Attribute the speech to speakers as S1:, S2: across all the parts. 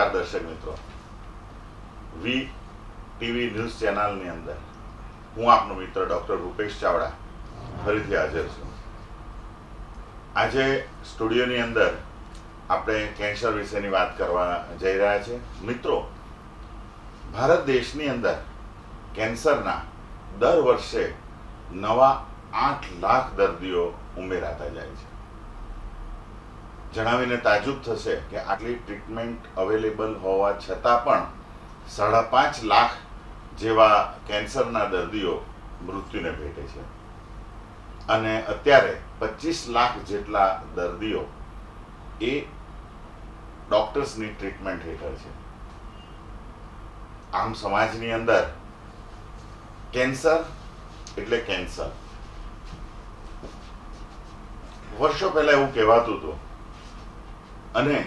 S1: નમસ્કાર દર્શક મિત્રો, વી ટીવી ન્યૂઝ ચેનલની અંદર હું આપનો મિત્ર ડૉક્ટર રૂપેશ ચાવડા ફરીથી હાજર છું. આજે સ્ટુડિયોની અંદર આપણે કેન્સર વિશેની વાત કરવા જઈ રહ્યા છીએ. મિત્રો, ભારત દેશની અંદર કેન્સરના દર વર્ષે નવા 8 લાખ દર્દીઓ ઉમેરાતા જાય છે. જણાવીને તાજુબ થશે કે આટલી ટ્રીટમેન્ટ અવેલેબલ હોવા છતાં પણ 5.5 લાખ જેવા કેન્સરના દર્દીઓ મૃત્યુને ભેટે છે અને અત્યારે 25 લાખ જેટલા દર્દીઓ એ ડોક્ટર્સની ટ્રીટમેન્ટ હેઠળ છે. આમ સમાજની અંદર કેન્સર એટલે કેન્સર. વર્ષો પહેલા એવું કહેવાતું હતું, અને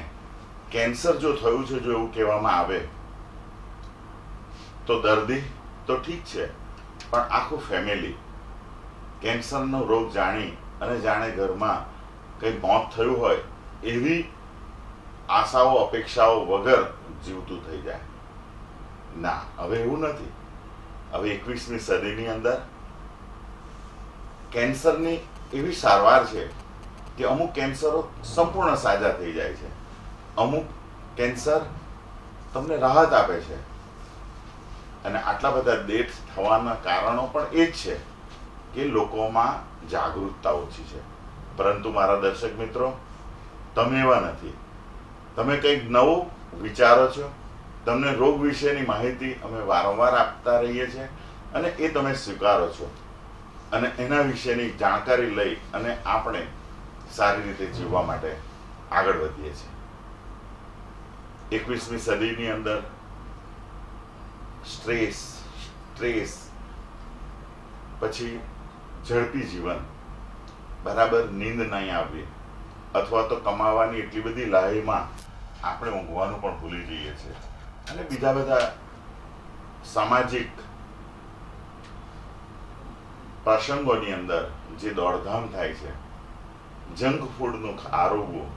S1: કેન્સર જો થયું છે, જો એવું કહેવામાં આવે તો દર્દી તો ઠીક છે, પણ આખું ફેમિલી કેન્સરનો રોગ જાણી અને જાણે ઘરમાં કંઈ મોત થયું હોય એવી આશાઓ અપેક્ષાઓ વગર જીવતું થઈ જાય. ના, હવે એવું નથી. હવે 21મી સદીની અંદર કેન્સરની એવી સારવાર છે કે અમુક કેન્સરો સંપૂર્ણ સાજા થઈ જાય છે, અમુક કેન્સર તમને રાહત આપે છે. અને આટલા બધા ડેથ થવાના કારણો પણ એ જ છે કે લોકોમાં જાગૃતતા ઓછી છે. પરંતુ મારા દર્શક મિત્રો, તમે એવા નથી. તમે કંઈક નવું વિચારો છો, તમને રોગ વિશેની માહિતી અમે વારંવાર આપતા રહીએ છીએ અને એ તમે સ્વીકારો છો અને એના વિશેની જાણકારી લઈ અને આપણે સારી રીતે જીવવા માટે આગળ વધીએ છીએ. 21મી સદીની અંદર સ્ટ્રેસ, પછી ઝડપી જીવન, બરાબર નીંદ નહીં આવવી, અથવા તો કમાવાની એટલી બધી લાહીમાં આપણે ઊંઘવાનું પણ ભૂલી જઈએ છીએ, અને બીજા બધા સામાજિક પ્રસંગોની અંદર જે દોડધામ થાય છે, જંક ફૂડનું આરોગવું,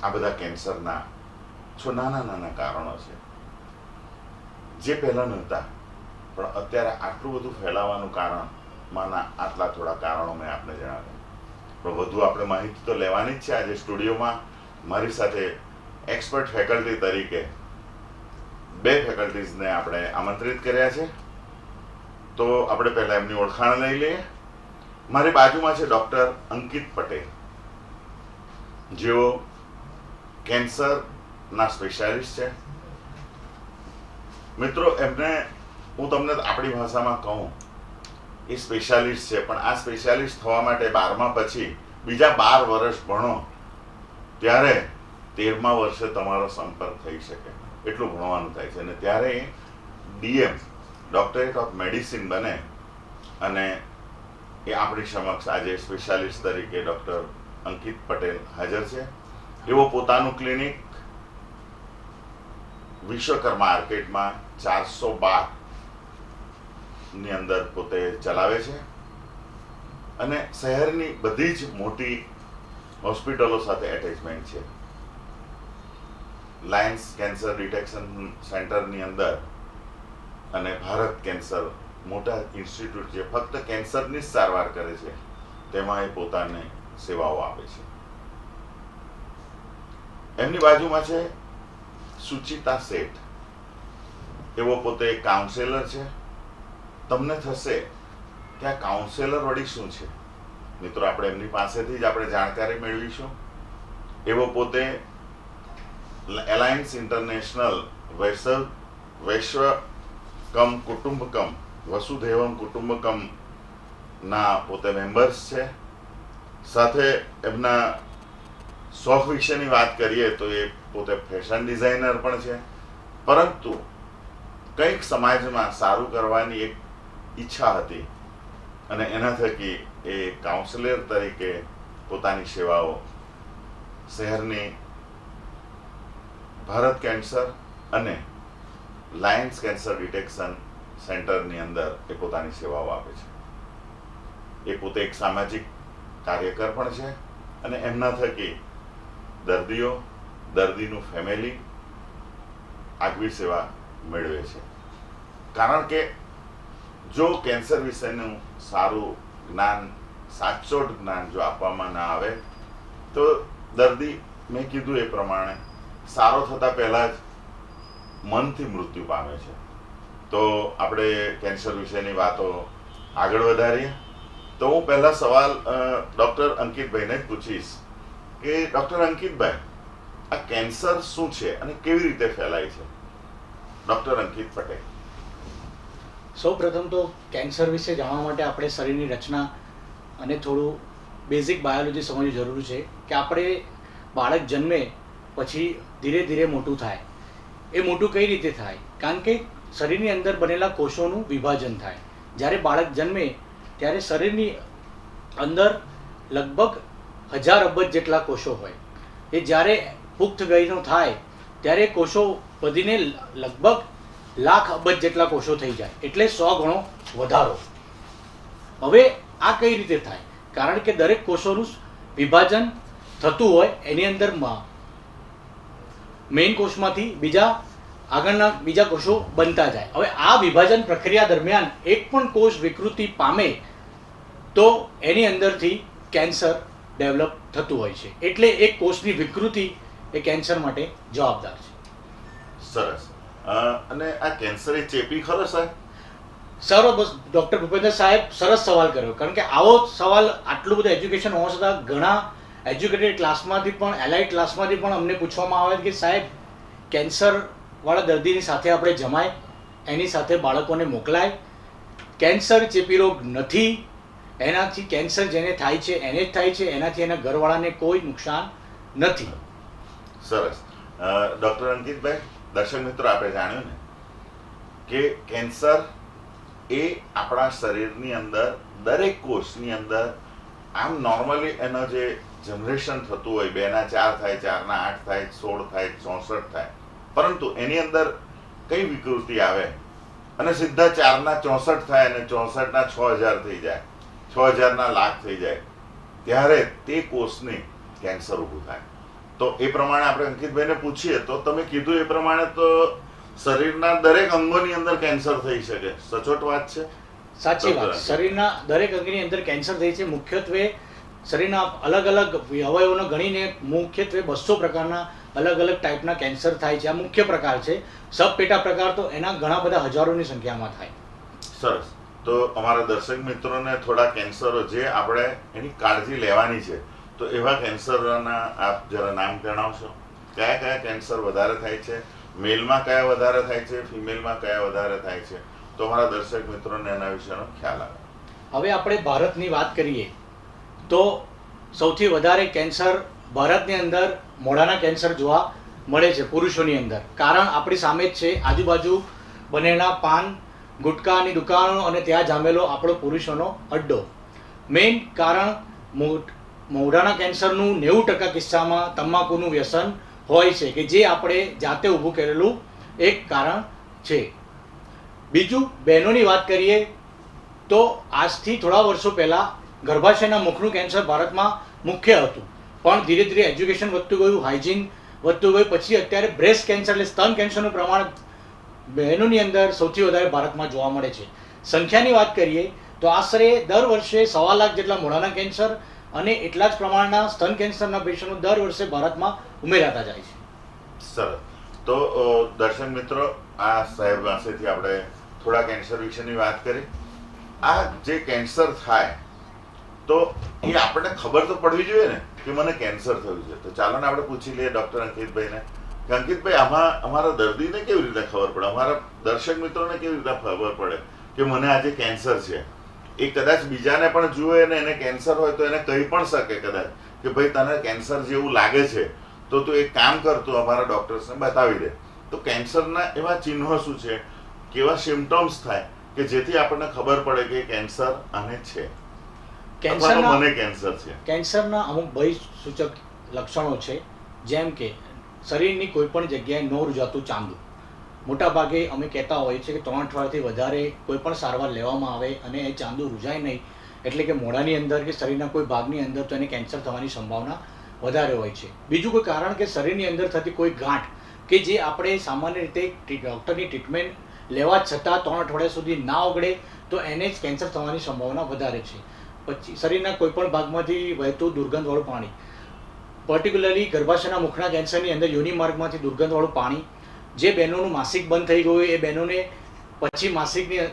S1: આ બધા કેન્સરના નાના કારણો છે જે પહેલાં નહોતા, પણ અત્યારે આટલું બધું ફેલાવાનું કારણમાંના આટલા થોડા કારણો મેં આપને જણાવ્યા. પણ વધુ આપણે માહિતી તો લેવાની જ છે. આજે સ્ટુડિયોમાં મારી સાથે એક્સપર્ટ ફેકલ્ટી તરીકે 2 ફેકલ્ટીઝને આપણે આમંત્રિત કર્યા છે. તો આપણે પહેલાં એમની ઓળખાણ લઈ લઈએ. મારી બાજુમાં છે ડૉક્ટર અંકિત પટેલ, જેઓ કેન્સરના સ્પેશિયાલિસ્ટ છે. મિત્રો, એમને હું તમને આપણી ભાષામાં કહું, એ સ્પેશિયાલિસ્ટ છે, પણ આ સ્પેશિયાલિસ્ટ થવા માટે 12મા પછી બીજા 12 વર્ષ ભણો, ત્યારે 13મા વર્ષે તમારો સંપર્ક થઈ શકે એટલું ભણવાનું થાય છે. અને ત્યારે DM ડોક્ટરેટ ઓફ મેડિસિન બને, અને એ આપણી સમક્ષ આજે સ્પેશિયાલિસ્ટ તરીકે ડૉક્ટર અંકિત પટેલ હાજર છે. એવો પોતાનું ક્લિનિક વિશ્વકર્મા માર્કેટમાં 412 ની અંદર પોતે ચલાવે છે, અને શહેરની બધી જ મોટી હોસ્પિટલો સાથે એટેચમેન્ટ છે. લાયન્સ કેન્સર ડિટેક્શન સેન્ટરની અંદર અને ભારત કેન્સર મોટા ઇન્સ્ટિટ્યૂટ જે ફક્ત કેન્સરની જ સારવાર કરે છે, તેમાં એ પોતાની સેવાઓ આપે છે. એમની બાજુમાં છે સુચિતા શેઠ. એવો પોતે એક કાઉન્સેલર છે. તમને થશે કે આ કાઉન્સેલર વળી શું છે? મિત્રો, આપણે એમની પાસેથી જ આપણે જાણકારી મેળવીશું. એવો પોતે એલાયન્સ ઇન્ટરનેશનલ વૈશ્વ કુટુંબકમ વસુધૈવમ કુટુંબકમ ના પોતે મેમ્બર્સ છે. સાથે એમના શોખ વિશેની વાત કરીએ તો એ પોતે ફેશન ડિઝાઇનર પણ છે, પરંતુ કંઈક સમાજમાં સારું કરવાની એક ઈચ્છા હતી, અને એના થકી એ કાઉન્સેલર તરીકે પોતાની સેવાઓ શહેરની ભારત કેન્સર અને લાયન્સ કેન્સર ડિટેક્શન સેન્ટરની અંદર એ પોતાની સેવાઓ આપે છે. એ પોતે એક સામાજિક કાર્યકર પણ છે, અને એમના થકી દર્દીઓ, દર્દીનું ફેમિલી આગવી સેવા મેળવે છે. કારણ કે જો કેન્સર વિશેનું સારું જ્ઞાન, સાચોટ જ્ઞાન જો આપવામાં ના આવે તો દર્દી, મેં કીધું એ પ્રમાણે, સારો થતાં પહેલાં જ મનથી મૃત્યુ પામે છે. તો આપણે કેન્સર વિશેની વાતો આગળ વધારીએ. તો હું પહેલા સવાલ ડૉક્ટર અંકિતભાઈને જ પૂછીશ કે ડૉક્ટર અંકિતભાઈ, આ કેન્સર શું છે અને કેવી રીતે ફેલાય છે? ડૉક્ટર અંકિત પટેલ.
S2: સૌ પ્રથમ તો કેન્સર વિશે જાણવા માટે આપણે શરીરની રચના અને થોડું બેઝિક બાયોલોજી સમજવું જરૂરી છે કે આપણે બાળક જન્મે પછી ધીરે ધીરે મોટું થાય. એ મોટું કઈ રીતે થાય? કારણ કે શરીરની અંદર બનેલા કોષોનું વિભાજન થાય. જ્યારે બાળક જન્મે ત્યારે શરીરની અંદર લગભગ 1000 અબજ જેટલા કોષો હોય. એ જ્યારે પુખ્ત વયનો થાય ત્યારે કોષો વધીને લગભગ લાખ અબજ જેટલા કોષો થઈ જાય, એટલે 100 ગણો વધારો. હવે આ કઈ રીતે થાય? કારણ કે દરેક કોષોનું વિભાજન થતું હોય, એની અંદર મેઇન કોષમાંથી આગળના બીજા કોષો બનતા જાય. હવે આ વિભાજન પ્રક્રિયા દરમિયાન એક પણ કોષ વિકૃતિ પામે તો એની અંદરથી કેન્સર ડેવલપ થતું હોય છે. એટલે એક કોષની વિકૃતિ એ કેન્સર માટે જવાબદાર છે.
S1: સરસ. અને આ કેન્સર એ ચેપી ખરો સાહેબ?
S2: સર, બસ ડૉક્ટર ભૂપેન્દ્ર સાહેબ સરસ સવાલ કર્યો. કારણ કે આવો સવાલ, આટલું બધું એજ્યુકેશન હોવા છતાં ઘણા એજ્યુકેટેડ ક્લાસમાંથી પણ, એલાઇડ ક્લાસમાંથી પણ અમને પૂછવામાં આવે કે સાહેબ, કેન્સરવાળા દર્દીની સાથે આપણે જમાય, એની સાથે બાળકોને મોકલાય? કેન્સર ચેપી રોગ નથી. એનાથી કેન્સર જેને થાય છે એને જ થાય છે, એનાથી એના ઘરવાળાને કોઈ નુકસાન નથી.
S1: સરસ. ડૉક્ટર અંકિતભાઈ, દર્શક મિત્રો, આપણે જાણ્યું ને કે કેન્સર એ આપણા શરીરની અંદર દરેક કોષની અંદર આમ નોર્મલી એનો જે જનરેશન થતું હોય, 2 ના 4 થાય, 4 ના 8 થાય, 16 થાય, 64 થાય, પરંતુ એની અંદર કઈ વિકૃતિ આવે અને સીધા 4 ના 64 થાય અને 64 ના 6000 થઈ જાય, 6000 ના લાખ થઈ જાય, ત્યારે તે કોષને કેન્સર ઊભું થાય. તો એ પ્રમાણે આપણે અંકિતભાઈને પૂછીએ તો તમે કીધું એ પ્રમાણે તો શરીરના દરેક અંગોની અંદર કેન્સર થઈ શકે. સચોટ વાત છે?
S2: સાચી વાત. શરીરના દરેક અંગની અંદર કેન્સર થઈ છે. મુખ્યત્વે શરીરના અલગ અલગ અવયવોને ગણીને મુખ્યત્વે 200 પ્રકારના અલગ અલગ ટાઈપના કેન્સર થાય છે. આ મુખ્ય પ્રકાર છે. સબ પેટા પ્રકાર તો એના ઘણા બધા હજારોની સંખ્યામાં થાય.
S1: સરસ. તો અમારા દર્શક મિત્રોને થોડા કેન્સરો જે આપણે એની કાળજી લેવાની છે, તો એવા કેન્સરના આપ જરા નામ જણાવશો? કયા કયા કેન્સર વધારે થાય છે? મેલમાં કયા વધારે થાય છે? ફિમેલમાં કયા વધારે થાય છે? તો અમારા દર્શક મિત્રોને એના વિશેનો ખ્યાલ આવે.
S2: હવે આપણે ભારતની વાત કરીએ તો સૌથી વધારે કેન્સર ભારતની અંદર મોઢાના કેન્સર જોવા મળે છે પુરુષોની અંદર. કારણ આપણી સામે જ છે, આજુબાજુ બનેલા પાન ગુટકાની દુકાનો અને ત્યાં જામેલો આપણો પુરુષોનો અડ્ડો. મેઇન કારણ મોઢાના કેન્સરનું 90% કિસ્સામાં તમાકુનું વ્યસન હોય છે, કે જે આપણે જાતે ઊભું કરેલું એક કારણ છે. બીજું, બહેનોની વાત કરીએ તો આજથી થોડા વર્ષો પહેલાં ગર્ભાશયના મુખનું કેન્સર ભારતમાં મુખ્ય હતું, પણ ધીરે ધીરે એજ્યુકેશન વધતું ગયું, હાઇજીન વધતું ગયું, પછી અત્યારે બ્રેસ્ટ કેન્સર એટલે સ્તન કેન્સરનું પ્રમાણ બહેનોની અંદર સૌથી વધારે ભારતમાં જોવા મળે છે. સંખ્યાની વાત કરીએ તો આશરે દર વર્ષે 1.25 લાખ જેટલા મોઢાના કેન્સર અને એટલા જ પ્રમાણના સ્તન કેન્સરના પેશન્ટો દર વર્ષે ભારતમાં ઉમેરાતા જાય છે.
S1: સરસ. તો દર્શક મિત્રો, આ સાહેબ પાસેથી આપણે થોડા કેન્સર વિશેની વાત કરી. આ જે કેન્સર થાય તો એ આપણને ખબર તો પડવી જોઈએ ને કે મને કેન્સર થયું છે. તો ચાલો ને આપણે પૂછી લઈએ ડૉક્ટર અંકિતભાઈને કે અંકિતભાઈ, આમાં અમારા દર્દીને કેવી રીતે ખબર પડે, અમારા દર્શક મિત્રોને કેવી રીતે ખબર પડે કે મને આજે કેન્સર છે? એ કદાચ બીજાને પણ જુએ ને એને કેન્સર હોય તો એને કહી પણ શકે કદાચ કે ભાઈ તને કેન્સર જેવું લાગે છે, તો તું એક કામ કર, તું અમારા ડૉક્ટર્સને બતાવી દે. તો કેન્સરના એવા ચિહ્નો શું છે, કેવા સિમ્ટમ્સ થાય કે જેથી આપણને ખબર પડે કે કેન્સર આને છે, મને કેન્સર છે?
S2: કેન્સરના અમુક ભય સૂચક લક્ષણો છે, જેમ કે શરીરની કોઈ પણ જગ્યાએ ન રૂજાતું ચાંદુ. મોટાભાગે અમે કહેતા હોઈએ છીએ કે 3 અઠવાડિયાથી વધારે કોઈ પણ સારવાર લેવામાં આવે અને એ ચાંદુ રૂજાય નહીં, એટલે કે મોઢાની અંદર કે શરીરના કોઈ ભાગની અંદર, તો એને કેન્સર થવાની સંભાવના વધારે હોય છે. બીજું કોઈ કારણ કે શરીરની અંદર થતી કોઈ ગાંઠ, કે જે આપણે સામાન્ય રીતે ડૉક્ટરની ટ્રીટમેન્ટ લેવા છતાં 3 અઠવાડિયા સુધી ના ઓગળે તો એને જ કેન્સર થવાની સંભાવના વધારે છે. પછી શરીરના કોઈપણ ભાગમાંથી વહેતું દુર્ગંધવાળું પાણી, પર્ટિક્યુલરલી ગર્ભાશયના મુખના કેન્સરની અંદર યોનિ માર્ગમાંથી દુર્ગંધવાળું પાણી, જે બહેનોનું માસિક બંધ થઈ ગયું એ બહેનોને પછી માસિકની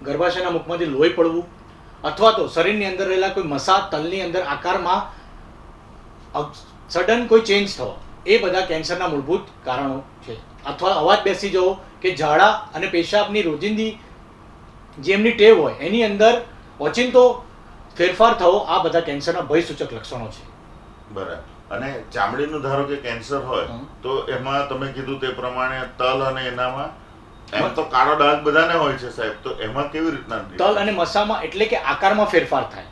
S2: ગર્ભાશયના મુખમાંથી લોહી પડવું, અથવા તો શરીરની અંદર રહેલા કોઈ મસા તલની અંદર આકારમાં સડન કોઈ ચેન્જ થવો, એ બધા કેન્સરના મૂળભૂત કારણો છે. અથવા અવાજ બેસી જવો કે ઝાડા અને પેશાબની રોજિંદી જે એમની ટેવ હોય એની અંદર ઓચિંતો ફેરફાર થવો, આ બધા કેન્સરના ભયસૂચક લક્ષણો છે.
S1: બરાબર. અને ચામડીનું ધારો કે કેન્સર હોય તો એમાં તમે કીધું તે પ્રમાણે તલ અને એનામાં એમ તો કાળો ડાઘ બધાને હોય છે સાહેબ, તો એમાં કેવી રીતના
S2: તલ અને મસામાં એટલે કે આકારમાં ફેરફાર થાય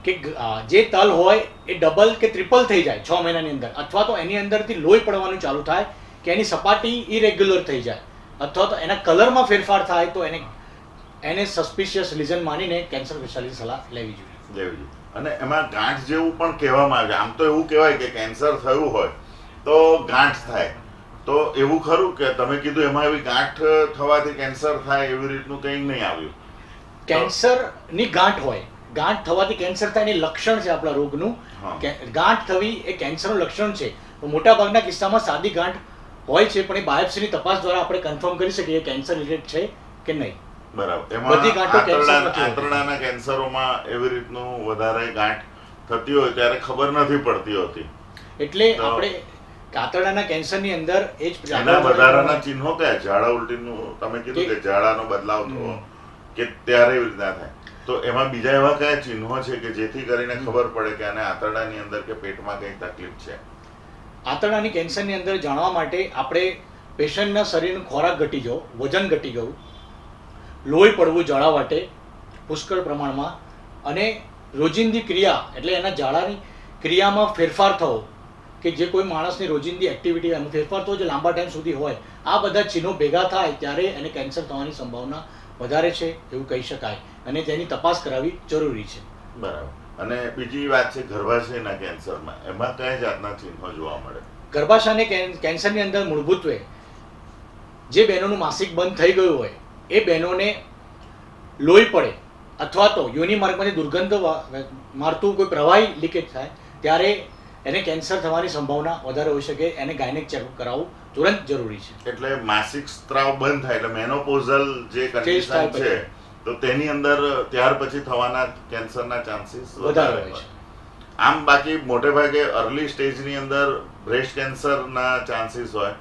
S2: કે જે તલ હોય એ ડબલ કે ટ્રિપલ થઈ જાય 6 મહિનાની અંદર, અથવા તો એની અંદરથી લોહી પડવાનું ચાલુ થાય કે એની સપાટી ઇરેગ્યુલર થઈ જાય, અથવા તો એના કલરમાં ફેરફાર થાય તો એને સસ્પિશિયસ લીઝન માનીને કેન્સર સ્પેશિયાલિસ્ટ સલાહ લેવી જોઈએ.
S1: અને એમાં ગાંઠ જેવું પણ કહેવામાં આવે. આમ તો એવું કહેવાય કે કેન્સર થયું હોય તો ગાંઠ થાય, તો એવું ખરું કે તમે કીધું એમાં એવી ગાંઠ થવાથી કેન્સર થાય એવી રીતનું કંઈ નહીં આવ્યું?
S2: કેન્સરની ગાંઠ હોય, ગાંઠ થવાથી કેન્સર થાય એની લક્ષણ છે આપણા રોગનું. ગાંઠ થવી એ કેન્સરનું લક્ષણ છે. મોટા ભાગના કિસ્સામાં સાદી ગાંઠ હોય છે, પણ એ બાયોપ્સીની તપાસ દ્વારા આપણે કન્ફર્મ કરી શકીએ કેન્સર રિલેટેડ છે કે નહીં.
S1: બરાબર. એમાં આંતરડાના કેન્સરોમાં એવી રીતનું વધારે ગાંઠ થતી હોય ત્યારે ખબર નથી પડતી હોતી, એટલે
S2: આપણે આંતરડાના કેન્સરની અંદર એ જ
S1: એના વધારાના ચિહ્નો કયા? ઝાડા ઉલટીનું તમે કીધું કે ઝાડાનો બદલાવ થવો કે ત્યારે એવી રીતના થાય, તો એમાં બીજા એવા કયા ચિહ્નો છે કે જેથી કરીને ખબર પડે કે આને આંતરડાની અંદર કે પેટમાં કઈ તકલીફ છે?
S2: આંતરડાની કેન્સરની અંદર જાણવા માટે આપણે પેશન્ટના શરીરનો ખોરાક ઘટી ગયો, વજન ઘટી ગયું, લોહી પડવું ઝાડા વાટે પુષ્કળ પ્રમાણમાં, અને રોજિંદી ક્રિયા એટલે એના ઝાડાની ક્રિયામાં ફેરફાર થવો કે જે કોઈ માણસની રોજિંદી એક્ટિવિટી એમાં ફેરફાર થવો જે લાંબા ટાઈમ સુધી હોય, આ બધા ચિહ્નો ભેગા થાય ત્યારે એને કેન્સર થવાની સંભાવના વધારે છે એવું કહી શકાય, અને તેની તપાસ કરાવવી જરૂરી છે.
S1: બરાબર. અને બીજી વાત છે ગર્ભાશયના કેન્સરમાં, એમાં કયા જાતના ચિહ્નો જોવા મળે?
S2: ગર્ભાશયના કેન્સરની અંદર મૂળભૂતવે જે બહેનોનું માસિક બંધ થઈ ગયું હોય એ બહેનોને લોહી પડે, અથવા તો યોનિ માર્ગમાંથી દુર્ગંધ મારતું કોઈ પ્રવાહી લીકેજ થાય ત્યારે એને કેન્સર થવાની સંભાવના વધારે હોઈ શકે. એને ગાયનેક ચેકઅપ કરાવવું તુરંત જરૂરી છે.
S1: એટલે માસિક સ્ત્રાવ બંધ થાય એટલે મેનોપોઝલ જે કન્ડિશન છે તો તેની અંદર ત્યાર પછી થવાના કેન્સરના ચાન્સીસ વધારે હોય છે. આમ બાકી મોટે ભાગે અર્લી સ્ટેજની અંદર બ્રેસ્ટ કેન્સરના ચાન્સીસ હોય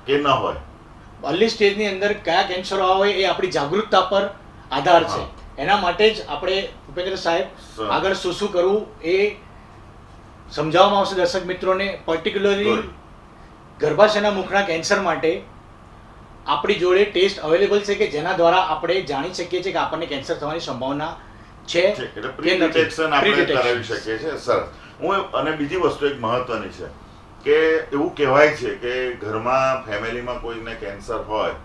S1: કે ન હોય?
S2: અર્લી સ્ટેજની અંદર કયા કેન્સરો આવે એ આપણી જાગૃતતા પર આધાર છે. એના માટે જ આપણે ભૂપેન્દ્ર સાહેબ આગળ શું શું કરવું એ સમજાવવામાં આવશે દર્શક મિત્રોને. પર્ટિક્યુલરલી ગર્ભાશયના મુખના કેન્સર માટે આપણી જોડે ટેસ્ટ અવેલેબલ છે કે જેના દ્વારા આપણે જાણી શકીએ છીએ કે આપણને કેન્સર થવાની સંભાવના છે
S1: કે ડિટેક્શન આપણે કરાવી શકીએ છીએ. સરસ. અને બીજી વસ્તુ એક મહત્વની છે કે એવું કહેવાય છે કે ઘરમાં ફેમિલીમાં કોઈને કેન્સર હોય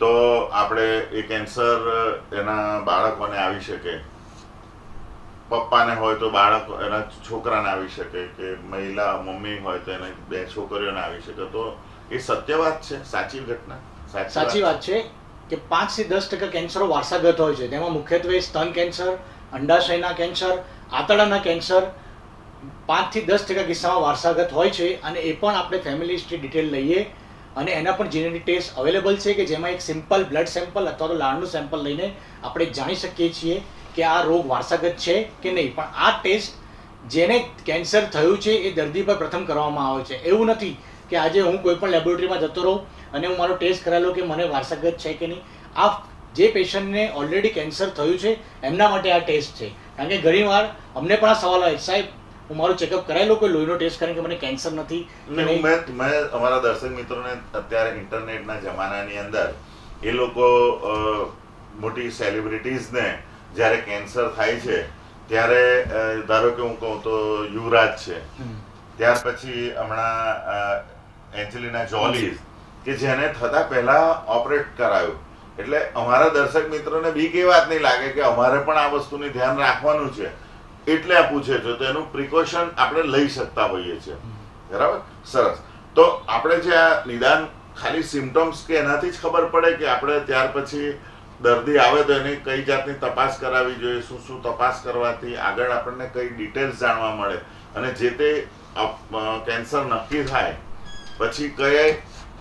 S1: તો આપણે એ કેન્સર એના બાળકોને આવી શકે, પપ્પાને હોય તો બાળક એના છોકરાને આવી શકે, કે મહિલા મમ્મી હોય તો એને 2 છોકરીઓને આવી શકે. તો એ સત્ય વાત છે, સાચી ઘટના?
S2: સાચી વાત છે કે 5 થી 10% કેન્સરો વારસાગત હોય છે. તેમાં મુખ્યત્વે સ્તન કેન્સર, અંડાશયના કેન્સર, આંતરડાના કેન્સર 5 થી 10% કિસ્સામાં વારસાગત હોય છે. અને એ પણ આપણે ફેમિલી હિસ્ટ્રી ડિટેલ લઈએ અને એના પણ જેનેટિક ટેસ્ટ અવેલેબલ છે કે જેમાં એક સિમ્પલ બ્લડ સેમ્પલ અથવા તો લાળનું સેમ્પલ લઈને આપણે જાણી શકીએ છીએ કે આ રોગ વારસાગત છે કે નહીં. પણ આ ટેસ્ટ જેને કેન્સર થયું છે એ દર્દી પર પ્રથમ કરવામાં આવે છે. એવું નથી કે આજે હું કોઈ પણ લેબોરેટરીમાં જતો રહું અને હું મારો ટેસ્ટ કરાવેલો કે મને વારસાગત છે કે નહીં. આ જે પેશન્ટને ઓલરેડી કેન્સર થયું છે એમના માટે આ ટેસ્ટ છે. કારણ કે ઘણીવાર અમને પણ આ સવાલ આવે, સાહેબ હું મારું ચેકઅપ કરાવી લઉં કોઈ લોહીનો ટેસ્ટ કરીને કે મને કેન્સર નથી.
S1: મેં અમારા દર્શક મિત્રોને અત્યારે ઇન્ટરનેટના જમાનાની અંદર એ લોકો મોટી સેલિબ્રિટીઝને જ્યારે કેન્સર થાય છે ત્યારે ધારો કે હું કહું તો યુવરાજ છે, ત્યાર પછી હમણાં એન્જલિના જોલી કે જેને થતા પહેલા ઓપરેટ કરાયું. એટલે અમારા દર્શક મિત્રોને બીક એ વાત નહીં લાગે કે અમારે પણ આ વસ્તુની ધ્યાન રાખવાનું છે એટલે આ પૂછે છે, તો એનું પ્રિકોશન આપણે લઈ શકતા હોઈએ છીએ. બરાબર. સરસ. તો આપણે જે આ નિદાન ખાલી સિમ્ટમ્સ કે એનાથી જ ખબર પડે કે આપણે ત્યાર પછી દર્દી આવે તો એની કઈ જાતની તપાસ કરાવવી જોઈએ, શું શું તપાસ કરવાથી આગળ આપણને કઈ ડિટેલ્સ જાણવા મળે, અને જે તે કેન્સર નક્કી થાય પછી કયા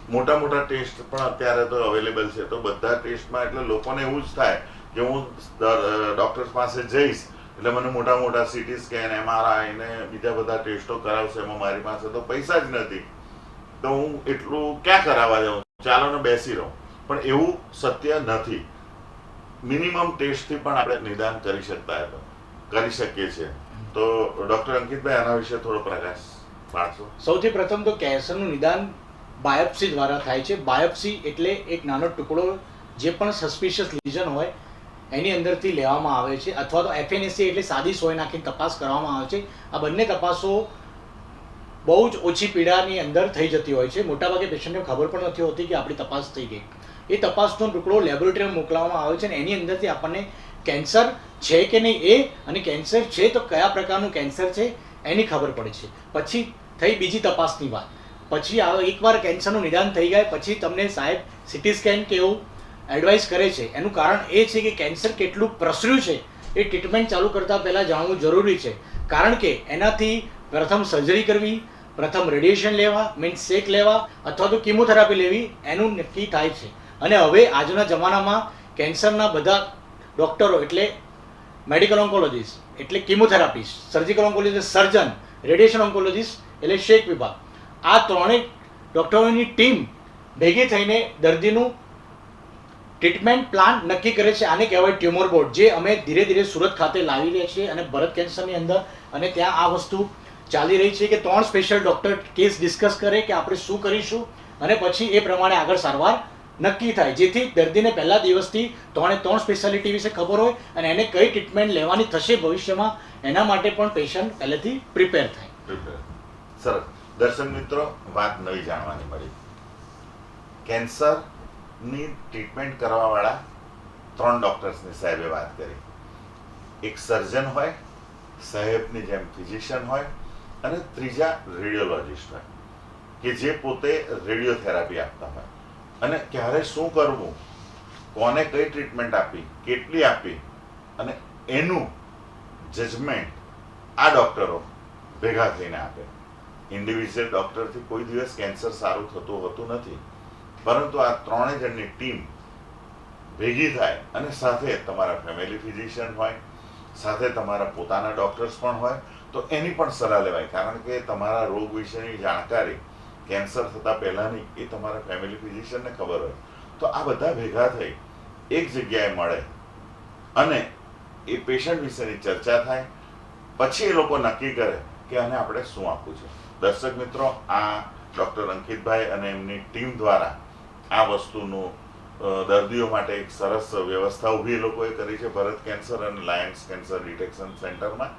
S1: મોટા મોટા ટેસ્ટ પણ અત્યારે તો અવેલેબલ છે. તો બધા ટેસ્ટમાં એટલે લોકોને એવું જ થાય કે હું ડૉક્ટર્સ પાસે જઈશ એટલે મને મોટા મોટા સીટી સ્કેન, MRI ને બીજા બધા ટેસ્ટો કરાવશે, એમાં મારી પાસે તો પૈસા જ નથી, તો હું એટલું ક્યાં કરાવવા જાઉં, ચાલો ને બેસી રહું. પણ એવું સત્ય નથી. મિનિમમ ટેસ્ટથી પણ આપણે નિદાન કરી શકીએ છીએ. તો ડૉક્ટર અંકિતભાઈ આના વિશે થોડો પ્રકાશ પાડશો?
S2: સૌથી પ્રથમ તો કેન્સરનું નિદાન બાયોપ્સી દ્વારા થાય છે. બાયોપ્સી એટલે એક નાનો ટુકડો જે પણ સસ્પિશિયસ લીઝન હોય એની અંદરથી લેવામાં આવે છે, અથવા તો FNAC એટલે સાદી સોય નાખીને તપાસ કરવામાં આવે છે. આ બંને તપાસો બહુ જ ઓછી પીડાની અંદર થઈ જતી હોય છે. મોટાભાગે પેશન્ટને ખબર પણ નથી હોતી કે આપણી તપાસ થઈ ગઈ. એ તપાસનો ટુકડો લેબોરેટરીમાં મોકલવામાં આવે છે અને એની અંદરથી આપણને કેન્સર છે કે નહીં એ, અને કેન્સર છે તો કયા પ્રકારનું કેન્સર છે એની ખબર પડે છે. પછી થઈ બીજી તપાસની વાત. પછી એકવાર કેન્સરનું નિદાન થઈ ગયા પછી તમને સાહેબ CT સ્કેન કે એવું એડવાઇસ કરે છે. એનું કારણ એ છે કે કેન્સર કેટલું પ્રસર્યું છે એ ટ્રીટમેન્ટ ચાલુ કરતાં પહેલાં જાણવું જરૂરી છે. કારણ કે એનાથી પ્રથમ સર્જરી કરવી, પ્રથમ રેડિયેશન લેવા મીન્સ શેક લેવા અથવા તો કિમોથેરાપી લેવી એનું નક્કી થાય છે. અને હવે આજના જમાનામાં કેન્સરના બધા ડૉક્ટરો એટલે મેડિકલ ઓન્કોલોજીસ્ટ એટલે કિમોથેરાપિસ્ટ, સર્જિકલ ઓન્કોલોજીસ્ટ સર્જન, રેડિયેશન ઓન્કોલોજીસ્ટ એટલે શેક વિભાગ, આ ત્રણેય ડૉક્ટરોની ટીમ ભેગી થઈને દર્દીનું ટ્રીટમેન્ટ પ્લાન નક્કી કરે છે. આને કહેવાય ટ્યુમર બોર્ડ, જે અમે ધીરે ધીરે સુરત ખાતે લાવી રહ્યા છીએ અને ભરત કેન્સરની અંદર. અને ત્યાં આ વસ્તુ ચાલી રહી છે કે 3 સ્પેશિયલ ડૉક્ટર કેસ ડિસ્કસ કરે કે આપણે શું કરીશું અને પછી એ પ્રમાણે આગળ સારવાર નક્કી થાય, જેથી દર્દીને પહેલા દિવસથી 3 સ્પેશિયાલિટી વિશે ખબર હોય અને એને કઈ ટ્રીટમેન્ટ લેવાની થશે ભવિષ્યમાં એના માટે પણ પેશન્ટ પહેલેથી પ્રિપેર થાય.
S1: સરસ. દર્શક મિત્રો, વાત નવી જાણવાની મળી. કેન્સરની ટ્રીટમેન્ટ કરવાવાળા 3 ડૉક્ટર્સની સાહેબે વાત કરી. એક સર્જન હોય, સાહેબની જેમ ફિઝિશિયન હોય, અને ત્રીજા રેડિયોલોજિસ્ટ હોય કે જે પોતે રેડિયોથેરાપી આપતા હોય. અને ક્યારે શું કરવું, કોને કઈ ટ્રીટમેન્ટ આપી, કેટલી આપી, અને એનું જજમેન્ટ આ ડૉક્ટરો ભેગા થઈને આપે. ઇન્ડિવિજ્યુઅલ ડૉક્ટરથી કોઈ દિવસ કેન્સર સારું થતું હોતું નથી, પરંતુ આ 3 જણની ટીમ ભેગી થાય અને સાથે તમારા ફેમિલી ફિઝિશિયન હોય, સાથે તમારા પોતાના ડૉક્ટર્સ પણ હોય, તો એની પણ સલાહ લેવાય. કારણ કે તમારા રોગ વિશેની જાણકારી કેન્સર થતાં પહેલાંની એ તમારા ફેમિલી ફિઝિશિયનને ખબર હોય. તો આ બધા ભેગા થઈ એક જગ્યાએ મળે અને એ પેશન્ટ વિશેની ચર્ચા થાય, પછી એ લોકો નક્કી કરે કે આને આપણે શું આપવું છે. દર્શક મિત્રો, આ ડૉક્ટર અંકિતભાઈ અને એમની ટીમ દ્વારા આ વસ્તુનું દર્દીઓ માટે એક સરસ વ્યવસ્થા ઊભી એ લોકોએ કરી છે ભરત કેન્સર અને લાયન્સ કેન્સર ડિટેક્શન સેન્ટરમાં.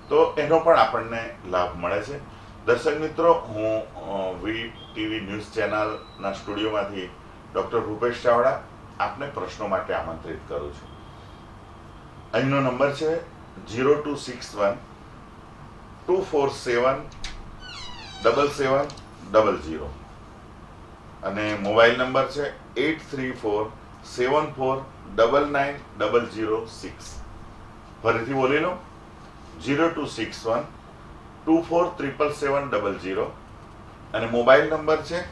S1: તો એનો પણ આપણને લાભ મળે છે. દર્શક મિત્રો, હું VTV ન્યૂઝ ચેનલના સ્ટુડિયોમાંથી ડૉક્ટર ભૂપેશ ચાવડા આપને પ્રશ્નો માટે આમંત્રિત કરું છું. અહીંનો નંબર છે 0261 247 7700 અને મોબાઈલ નંબર છે 834 74 99 006. ફરીથી બોલી લો, 0261 247770 અને મોબાઈલ નંબર છે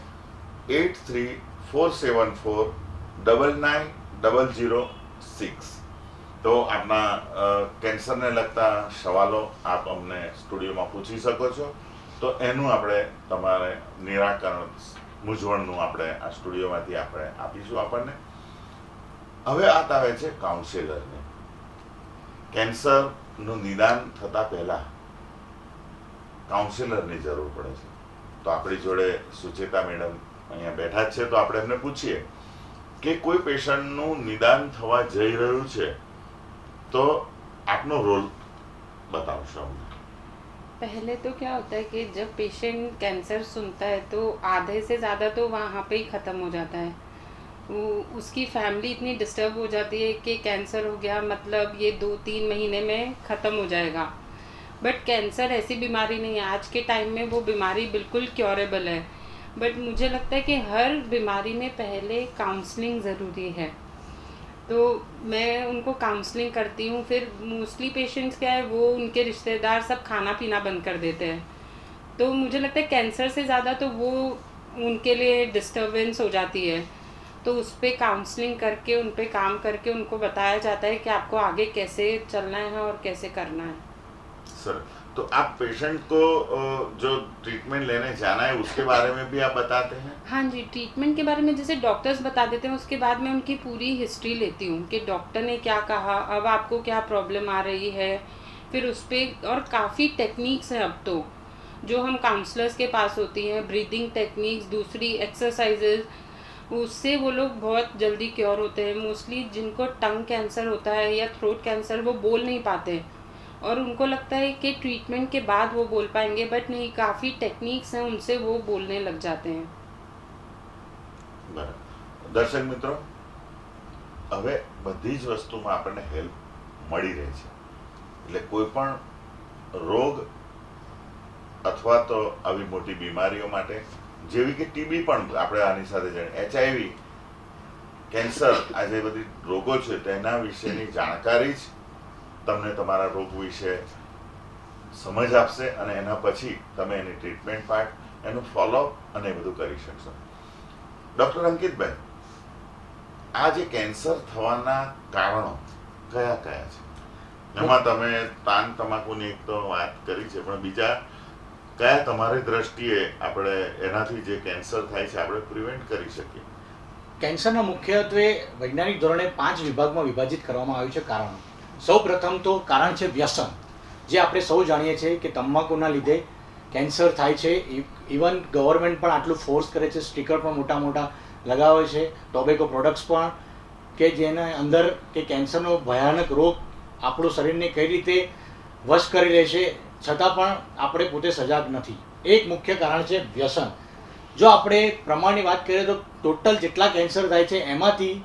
S1: 8347499006. તો આપના કેન્સરને લગતા સવાલો આપ અમને સ્ટુડિયોમાં પૂછી શકો છો. તો એનું આપણે તમારે નિરાકરણ, મૂંઝવણનું આપણે આ સ્ટુડિયોમાંથી આપણે આપીશું આપણને. હવે વાત આવે છે કાઉન્સેલરની. કેન્સરનું નિદાન થતાં પહેલાં કાઉન્સેલરની જરૂર પડે છે. તો આપણી જોડે સુચેતા મેડમ અહીંયા બેઠા જ છે. તો આપણે એમને પૂછીએ કે કોઈ પેશન્ટનું નિદાન થવા જઈ રહ્યું છે तो आपનો रोल बताओ.
S3: पहले तो क्या होता है कि जब पेशेंट कैंसर सुनता है तो आधे से ज़्यादा तो वहाँ पे ही ख़त्म हो जाता है. वो उसकी फैमिली इतनी डिस्टर्ब हो जाती है कि कैंसर हो गया मतलब ये 2-3 महीने में ख़त्म हो जाएगा. बट कैंसर ऐसी बीमारी नहीं है. आज के टाइम में वो बीमारी बिल्कुल क्योरेबल है. बट मुझे लगता है कि हर बीमारी में पहले काउंसलिंग ज़रूरी है, तो मैं उनको काउंसलिंग करती हूँ। फिर मोस्टली पेशेंट्स क्या है, वो उनके रिश्तेदार सब खाना पीना बंद कर देते हैं, तो मुझे लगता है कैंसर से ज़्यादा तो वो उनके लिए डिस्टर्बेंस हो जाती है। तो उस पर काउंसलिंग करके, उन पर काम करके उनको बताया जाता है कि आपको आगे कैसे चलना है और कैसे करना है।
S1: सर, तो आप पेशेंट को जो ट्रीटमेंट लेने जाना है उसके बारे में भी आप बताते हैं?
S3: हाँ जी, ट्रीटमेंट के बारे में जैसे डॉक्टर्स बता देते हैं, उसके बाद मैं उनकी पूरी हिस्ट्री लेती हूँ कि डॉक्टर ने क्या कहा, अब आपको क्या प्रॉब्लम आ रही है। फिर उस पर और काफ़ी टेक्निक्स हैं अब तो जो हम काउंसलर्स के पास होती हैं, ब्रीदिंग टेक्निक्स, दूसरी एक्सरसाइजेज, उससे वो लोग बहुत जल्दी क्योर होते हैं। मोस्टली जिनको टंग कैंसर होता है या थ्रोट कैंसर, वो बोल नहीं पाते और उनको लगता है कि ट्रीटमेंट के बाद वो बोल पाएंगे, बट नहीं, काफ़ी टेक्निक्स हैं, उनसे वो बोलने लग जाते हैं।
S1: બરાબર. દર્શક મિત્રો, હવે બધી જ વસ્તુમાં આપણને હેલ્પ મળી રહે છે, એટલે કોઈ પણ રોગ અથવા તો આવી મોટી બીમારીઓ માટે, જેવી કે ટીબી પણ આપણે આની સાથે જાણીએ, HIV, કેન્સર, આ જે બધી રોગો છે તેના વિશેની જાણકારી જ તમને તમારા રોગ વિશે સમજ આપશે અને એના પછી તમે એની ટ્રીટમેન્ટ પાર્ટ, એનું ફોલોઅપ અને એ બધું કરી શકશો. ડૉક્ટર અંકિતભાઈ, આ જે કેન્સર થવાના કારણો કયા કયા છે? એમાં તમે પાન તમાકુની એક તો વાત કરી છે, પણ બીજા કયા તમારી દ્રષ્ટિએ આપણે એનાથી જે કેન્સર થાય છે આપણે પ્રિવેન્ટ કરી શકીએ?
S2: કેન્સરના મુખ્યત્વે વૈજ્ઞાનિક ધોરણે 5 વિભાગમાં વિભાજિત કરવામાં આવ્યું છે કારણો. સૌ પ્રથમ તો કારણ છે વ્યસન, જે આપણે સૌ જાણીએ છીએ કે તમાકુના લીધે કેન્સર થાય છે. ઇવન ગવર્મેન્ટ પણ આટલું ફોર્સ કરે છે, સ્ટીકર પણ મોટા મોટા લગાવે છે, ટોબેકો પ્રોડક્ટ્સ પણ, કે જેના અંદર કે કેન્સરનો ભયાનક રોગ આપણું શરીરને કઈ રીતે વશ કરી લે છે, છતાં પણ આપણે પોતે સજાગ નથી. એક મુખ્ય કારણ છે વ્યસન. જો આપણે પ્રમાણની વાત કરીએ તો ટોટલ જેટલા કેન્સર થાય છે એમાંથી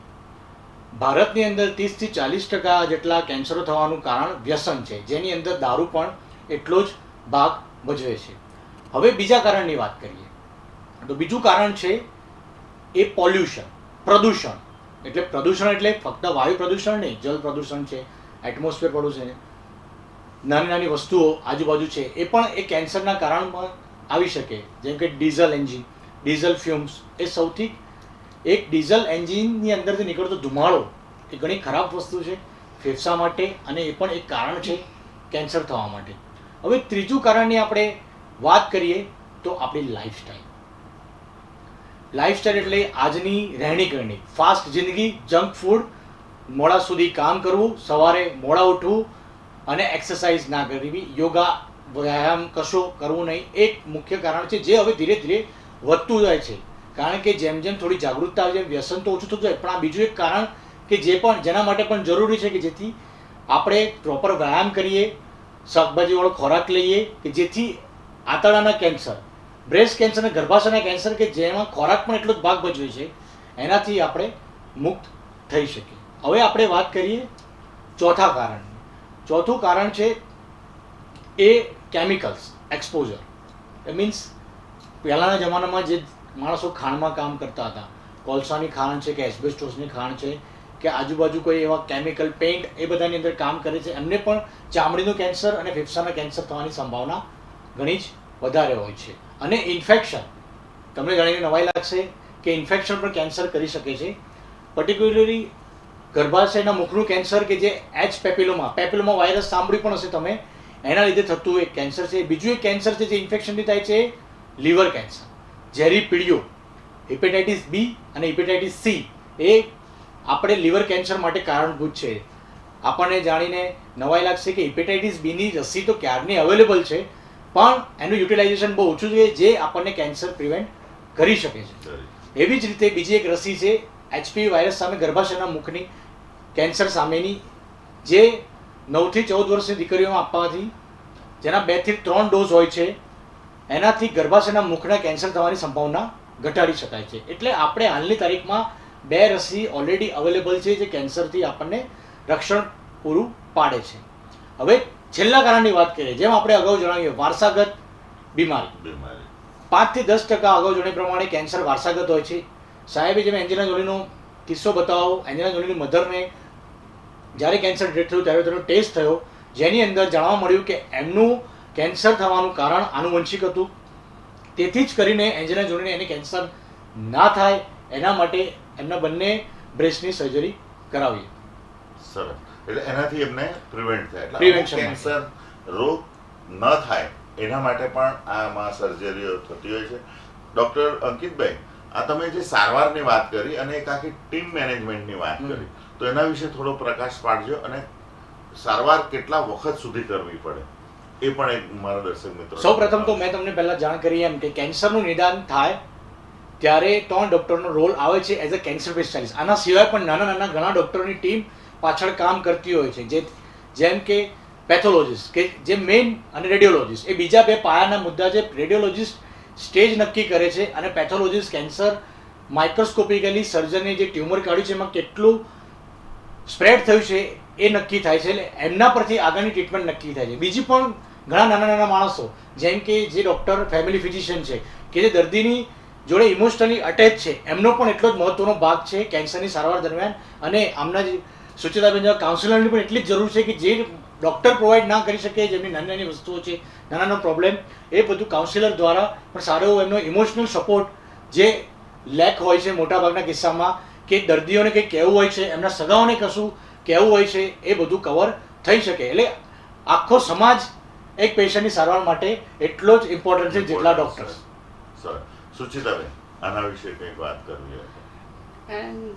S2: ભારતની અંદર 30 થી 40% જેટલા કેન્સરો થવાનું કારણ વ્યસન છે, જેની અંદર દારૂ પણ એટલો જ ભાગ ભજવે છે. હવે બીજા કારણની વાત કરીએ તો બીજું કારણ છે એ પોલ્યુશન, પ્રદૂષણ. એટલે પ્રદૂષણ એટલે ફક્ત વાયુ પ્રદૂષણ નહીં, જલ પ્રદૂષણ છે, એટમોસ્ફિયર પ્રદૂષણ છે, નાની નાની વસ્તુઓ આજુબાજુ છે, એ પણ એ કેન્સરના કારણમાં આવી શકે. જેમ કે ડીઝલ એન્જિન, ડીઝલ ફ્યુમ્સ, એ સૌથી એક ડીઝલ એન્જિનની અંદરથી નીકળતો ધુમાડો એ ઘણી ખરાબ વસ્તુ છે ફેફસા માટે, અને એ પણ એક કારણ છે કેન્સર થવા માટે. હવે ત્રીજું કારણની આપણે વાત કરીએ તો આપણી લાઈફસ્ટાઈલ. લાઈફસ્ટાઈલ એટલે આજની રહેણી કરણી, ફાસ્ટ જિંદગી, જંક ફૂડ, મોડા સુધી કામ કરવું, સવારે મોડા ઉઠવું અને એક્સરસાઇઝ ના કરવી, યોગા વ્યાયામ કશો કરવું નહીં, એક મુખ્ય કારણ છે જે હવે ધીરે ધીરે વધતું જાય છે. કારણ કે જેમ જેમ થોડી જાગૃતતા આવે છે, વ્યસન તો ઓછું થતું જાય, પણ આ બીજું એક કારણ કે જે પણ જેના માટે પણ જરૂરી છે કે જેથી આપણે પ્રોપર વ્યાયામ કરીએ, શાકભાજીવાળો ખોરાક લઈએ, કે જેથી આંતરડાના કેન્સર, બ્રેસ્ટ કેન્સર અને ગર્ભાશયના કેન્સર, કે જેમાં ખોરાક પણ એટલો જ ભાગ ભજવે છે, એનાથી આપણે મુક્ત થઈ શકીએ. હવે આપણે વાત કરીએ ચોથા કારણની. ચોથું કારણ છે એ કેમિકલ્સ એક્સપોઝર. એ મીન્સ પહેલાંના જમાનામાં જે માણસો ખાણમાં કામ કરતા હતા, કોલસાની ખાણ છે કે એસ્બેસ્ટોસની ખાણ છે કે આજુબાજુ કોઈ એવા કેમિકલ પેઇન્ટ, એ બધાની અંદર કામ કરે છે, એમને પણ ચામડીનું કેન્સર અને ફેફસાના કેન્સર થવાની સંભાવના ઘણી જ વધારે હોય છે. અને ઇન્ફેક્શન, તમને જાણીને નવાઈ લાગશે કે ઇન્ફેક્શન પણ કેન્સર કરી શકે છે. પર્ટિક્યુલરલી ગર્ભાશયના મુખનું કેન્સર કે જે એચ પેપિલોમા વાયરસ સાંભળ્યું પણ હશે તમે, એના લીધે થતું એક કેન્સર છે. બીજું એક કેન્સર છે જે ઇન્ફેક્શનથી થાય છે, લીવર કેન્સર, ઝેરી પીળીઓ, હિપેટાઇટિસ બી અને હિપેટાઇટિસ સી, એ આપણે લીવર કેન્સર માટે કારણભૂત છે. આપણને જાણીને નવાઈ લાગશે કે હિપેટાઇટિસ બીની રસી તો ક્યારની અવેલેબલ છે, પણ એનું યુટિલાઇઝેશન બહુ ઓછું છે, જે આપણને કેન્સર પ્રિવેન્ટ કરી શકે છે. એવી જ રીતે બીજી એક રસી છે HPV વાયરસ સામે, ગર્ભાશયના મુખની કેન્સર સામેની, જે 9 થી 14 વર્ષની દીકરીઓમાં આપવાથી, જેના 2 થી 3 ડોઝ હોય છે, એનાથી ગર્ભાશયના મુખના કેન્સર થવાની સંભાવના ઘટાડી શકાય છે. એટલે આપણે હાલની તારીખમાં 2 રસી ઓલરેડી અવેલેબલ છે જે કેન્સરથી આપણને રક્ષણ પૂરું પાડે છે. હવે છેલ્લા કારણની વાત કરીએ, જેમ આપણે અગાઉ જણાવ્યું, વારસાગત બીમારી. 5 થી 10% અગાઉ જણાવ્યા પ્રમાણે કેન્સર વારસાગત હોય છે. સાહેબે જેમ એન્જલિના જોલીનો કિસ્સો બતાવો, એન્જલિના જોલીની મધરને જ્યારે કેન્સર ડિટેક્ટ થયું ત્યારે તેનો ટેસ્ટ થયો, જેની અંદર જાણવા મળ્યું કે એમનું કેન્સર થવાનું કારણ આનુવંશિક હતું. તેથી જ કરીને એન્જલિના જોલીને એને કેન્સર ના થાય એના માટે એમના બંને બ્રેસ્ટની સર્જરી કરાવી.
S1: સરસ. એટલે એનાથી એમને પ્રિવેન્ટ થાય, એટલે
S2: Prevention
S1: કેન્સર રોગ ન થાય એના માટે પણ આમાં સર્જરીઓ થતી હોય છે. ડૉક્ટર અંકિતભાઈ, આ તમે જે સારવારની વાત કરી અને એક આખી ટીમ મેનેજમેન્ટની વાત કરી, તો એના વિશે થોડો પ્રકાશ પાડજો, અને સારવાર કેટલા વખત સુધી કરવી પડે એ પણ એક મારા દર્શક મિત્રો.
S2: સૌ પ્રથમ તો મેં તમને પહેલા જાણ કરી એમ કે કેન્સરનું નિદાન થાય ત્યારે 3 ડૉક્ટરનો રોલ આવે છે એઝ અ કેન્સર સ્પેશિયાલિસ્ટ. આના સિવાય પણ નાના નાના ઘણા ડૉક્ટરોની ટીમ પાછળ કામ કરતી હોય છે, જેમ કે પેથોલોજીસ્ટ કે જે મેઇન અને રેડિયોલોજીસ્ટ, એ બીજા 2 પાયાના મુદ્દા છે. રેડિયોલોજીસ્ટ સ્ટેજ નક્કી કરે છે અને પેથોલોજીસ્ટ કેન્સર માઇક્રોસ્કોપિકલી સર્જને જે ટ્યુમર કાઢ્યું છે એમાં કેટલું સ્પ્રેડ થયું છે એ નક્કી થાય છે. એટલે એમના પરથી આગળની ટ્રીટમેન્ટ નક્કી થાય છે. બીજી પણ ઘણા નાના નાના માણસો, જેમ કે જે ડૉક્ટર ફેમિલી ફિઝિશિયન છે કે જે દર્દીની જોડે ઇમોશનલી અટેચ છે, એમનો પણ એટલો જ મહત્વનો ભાગ છે કેન્સરની સારવાર દરમિયાન. અને આમના જે સુચિતાબેન જેવા કાઉન્સિલરની પણ એટલી જ જરૂર છે કે જે ડૉક્ટર પ્રોવાઈડ ના કરી શકે, જેમની નાની નાની વસ્તુઓ છે, નાના નાના પ્રોબ્લેમ, એ બધું કાઉન્સિલર દ્વારા પણ સારો એવો એમનો ઇમોશનલ સપોર્ટ જે લેક હોય છે મોટાભાગના કિસ્સામાં, કે દર્દીઓને કંઈક કહેવું હોય છે, એમના સગાઓને કશું કહેવું હોય છે, એ બધું કવર થઈ શકે. એટલે આખો સમાજ એક પેશન્ટની સારવાર માટે એટલો જ ઇમ્પોર્ટન્ટ છે જેટલા ડૉક્ટર્સ.
S1: સર, સુચિતાબેન, આના વિશે કંઈક વાત કરવી હોય?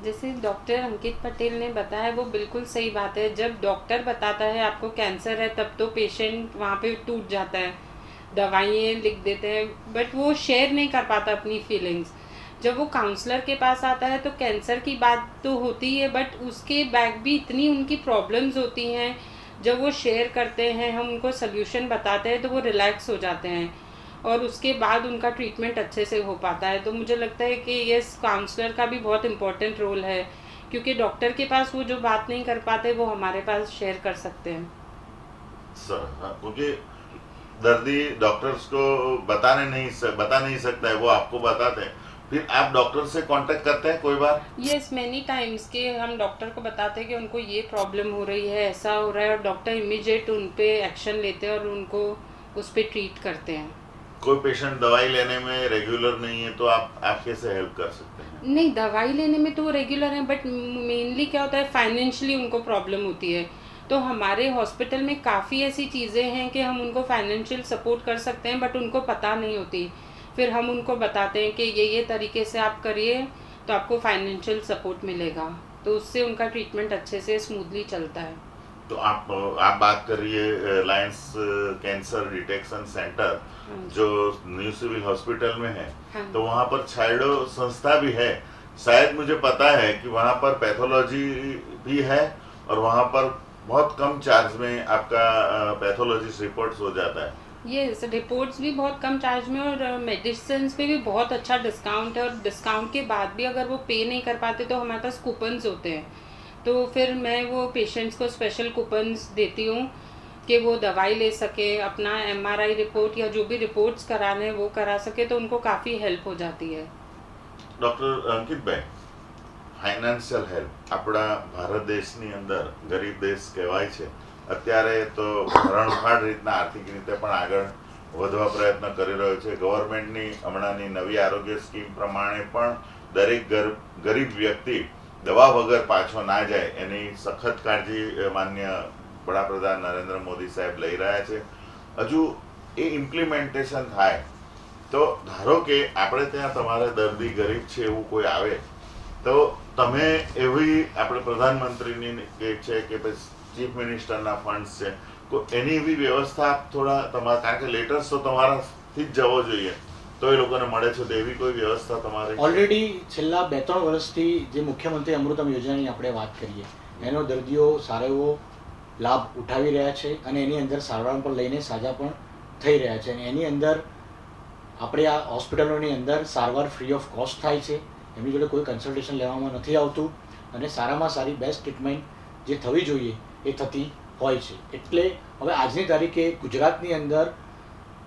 S3: जैसे डॉक्टर अंकित पटेल ने बताया वो बिल्कुल सही बात है. जब डॉक्टर बताता है आपको कैंसर है तब तो पेशेंट वहाँ पे टूट जाता है, दवाइयाँ लिख देते हैं, बट वो शेयर नहीं कर पाता अपनी फीलिंग्स. जब वो काउंसलर के पास आता है तो कैंसर की बात तो होती है, बट उसके बैक भी इतनी उनकी प्रॉब्लम्स होती हैं. जब वो शेयर करते हैं, हम उनको सोल्यूशन बताते हैं तो वो रिलैक्स हो जाते हैं और उसके बाद उनका ट्रीटमेंट अच्छे से हो पाता है. तो मुझे लगता है कि ये काउंसलर का भी बहुत इम्पोर्टेंट रोल है, क्योंकि डॉक्टर के पास वो जो बात नहीं कर पाते वो हमारे पास शेयर कर सकते हैं.
S1: सर, क्योंकि दर्दी डॉक्टर्स को बता नहीं सकता है, वो आपको बताते हैं, फिर आप डॉक्टर से कांटेक्ट करते हैं कोई बार?
S3: यस, मैनी टाइम्स के हम डॉक्टर को बताते हैं कि उनको ये प्रॉब्लम हो रही है, ऐसा हो रहा है, और डॉक्टर इमीडिएट उन पे एक्शन लेते हैं और उनको उस पर ट्रीट करते हैं.
S1: कोई पेशेंट दवाई लेने में रेगुलर नहीं है तो आप कैसे हेल्प कर सकते हैं?
S3: नहीं, दवाई लेने में तो वो रेगुलर हैं, बट मेनली क्या होता है, फाइनेंशियली उनको प्रॉब्लम होती है. तो हमारे हॉस्पिटल में काफ़ी ऐसी चीज़ें हैं कि हम उनको फाइनेंशियल सपोर्ट कर सकते हैं, बट उनको पता नहीं होती. फिर हम उनको बताते हैं कि ये तरीके से आप करिए तो आपको फाइनेंशियल सपोर्ट मिलेगा, तो उससे उनका ट्रीटमेंट अच्छे से स्मूथली चलता है.
S1: तो आप बात कर रही है लायंस कैंसर डिटेक्शन सेंटर जो न्यू सिविल हॉस्पिटल में है.
S3: हाँ.
S1: तो वहाँ पर छाइडो संस्था भी है, शायद मुझे पता है कि वहाँ पर पैथोलॉजी भी है और वहाँ पर बहुत कम चार्ज में आपका पैथोलॉजिस्ट रिपोर्ट्स हो जाता है.
S3: ये रिपोर्ट्स भी बहुत कम चार्ज में, और मेडिसिन पे भी बहुत अच्छा डिस्काउंट है. और डिस्काउंट के बाद भी अगर वो पे नहीं कर पाते तो हमारे पास कूपन्स होते हैं, तो फिर मैं वो पेशेंट्स को स्पेशल कूपन्स देती हूँ कि वो दवाई ले सके, अपना MRI रिपोर्ट या जो भी रिपोर्ट्स कराने हैं वो करा सके, तो उनको काफ़ी हेल्प हो जाती है.
S1: डॉक्टर अंकितભાઈ, ફાઇનાન્શિયલ હેલ્પ આપણા ભારત દેશની અંદર ગરીબ દેશ કહેવાય છે. અત્યારે તો હરણફાળ રીતના આર્થિક રીતે પણ આગળ વધવા પ્રયત્ન કરી રહ્યો છે. ગવર્મેન્ટની હમણાંની નવી આરોગ્ય સ્કીમ પ્રમાણે પણ દરેક ગરીબ વ્યક્તિ દવા વગર પાછો ના જાય એની સખત કાળજી માન્ય વડાપ્રધાન નરેન્દ્ર મોદી સાહેબ લઈ રહ્યા છે. હજુ એ ઇમ્પ્લિમેન્ટેશન થાય તો ધારો કે આપણે ત્યાં તમારે દર્દી ગરીબ છે એવું કોઈ આવે તો તમે એવી આપણે પ્રધાનમંત્રીની છે કે પછી ચીફ મિનિસ્ટરના ફંડ્સ છે, એની એવી વ્યવસ્થા થોડા તમારા, કારણ કે લેટર્સ તો તમારાથી જ જવો જોઈએ તો એ લોકોને મળે છે, તો એવી કોઈ વ્યવસ્થા તમારે?
S2: ઓલરેડી છેલ્લા 2-3 વર્ષથી જે મુખ્યમંત્રી અમૃતમ યોજનાની આપણે વાત કરીએ એનો દર્દીઓ સારો એવો લાભ ઉઠાવી રહ્યા છે અને એની અંદર સારવાર પણ લઈને સાજા પણ થઈ રહ્યા છે. અને એની અંદર આપણે આ હોસ્પિટલોની અંદર સારવાર ફ્રી ઓફ કોસ્ટ થાય છે, એમની જોડે કોઈ કન્સલ્ટેશન લેવામાં નથી આવતું અને સારામાં સારી બેસ્ટ ટ્રીટમેન્ટ જે થવી જોઈએ એ થતી હોય છે. એટલે હવે આજની તારીખે ગુજરાતની અંદર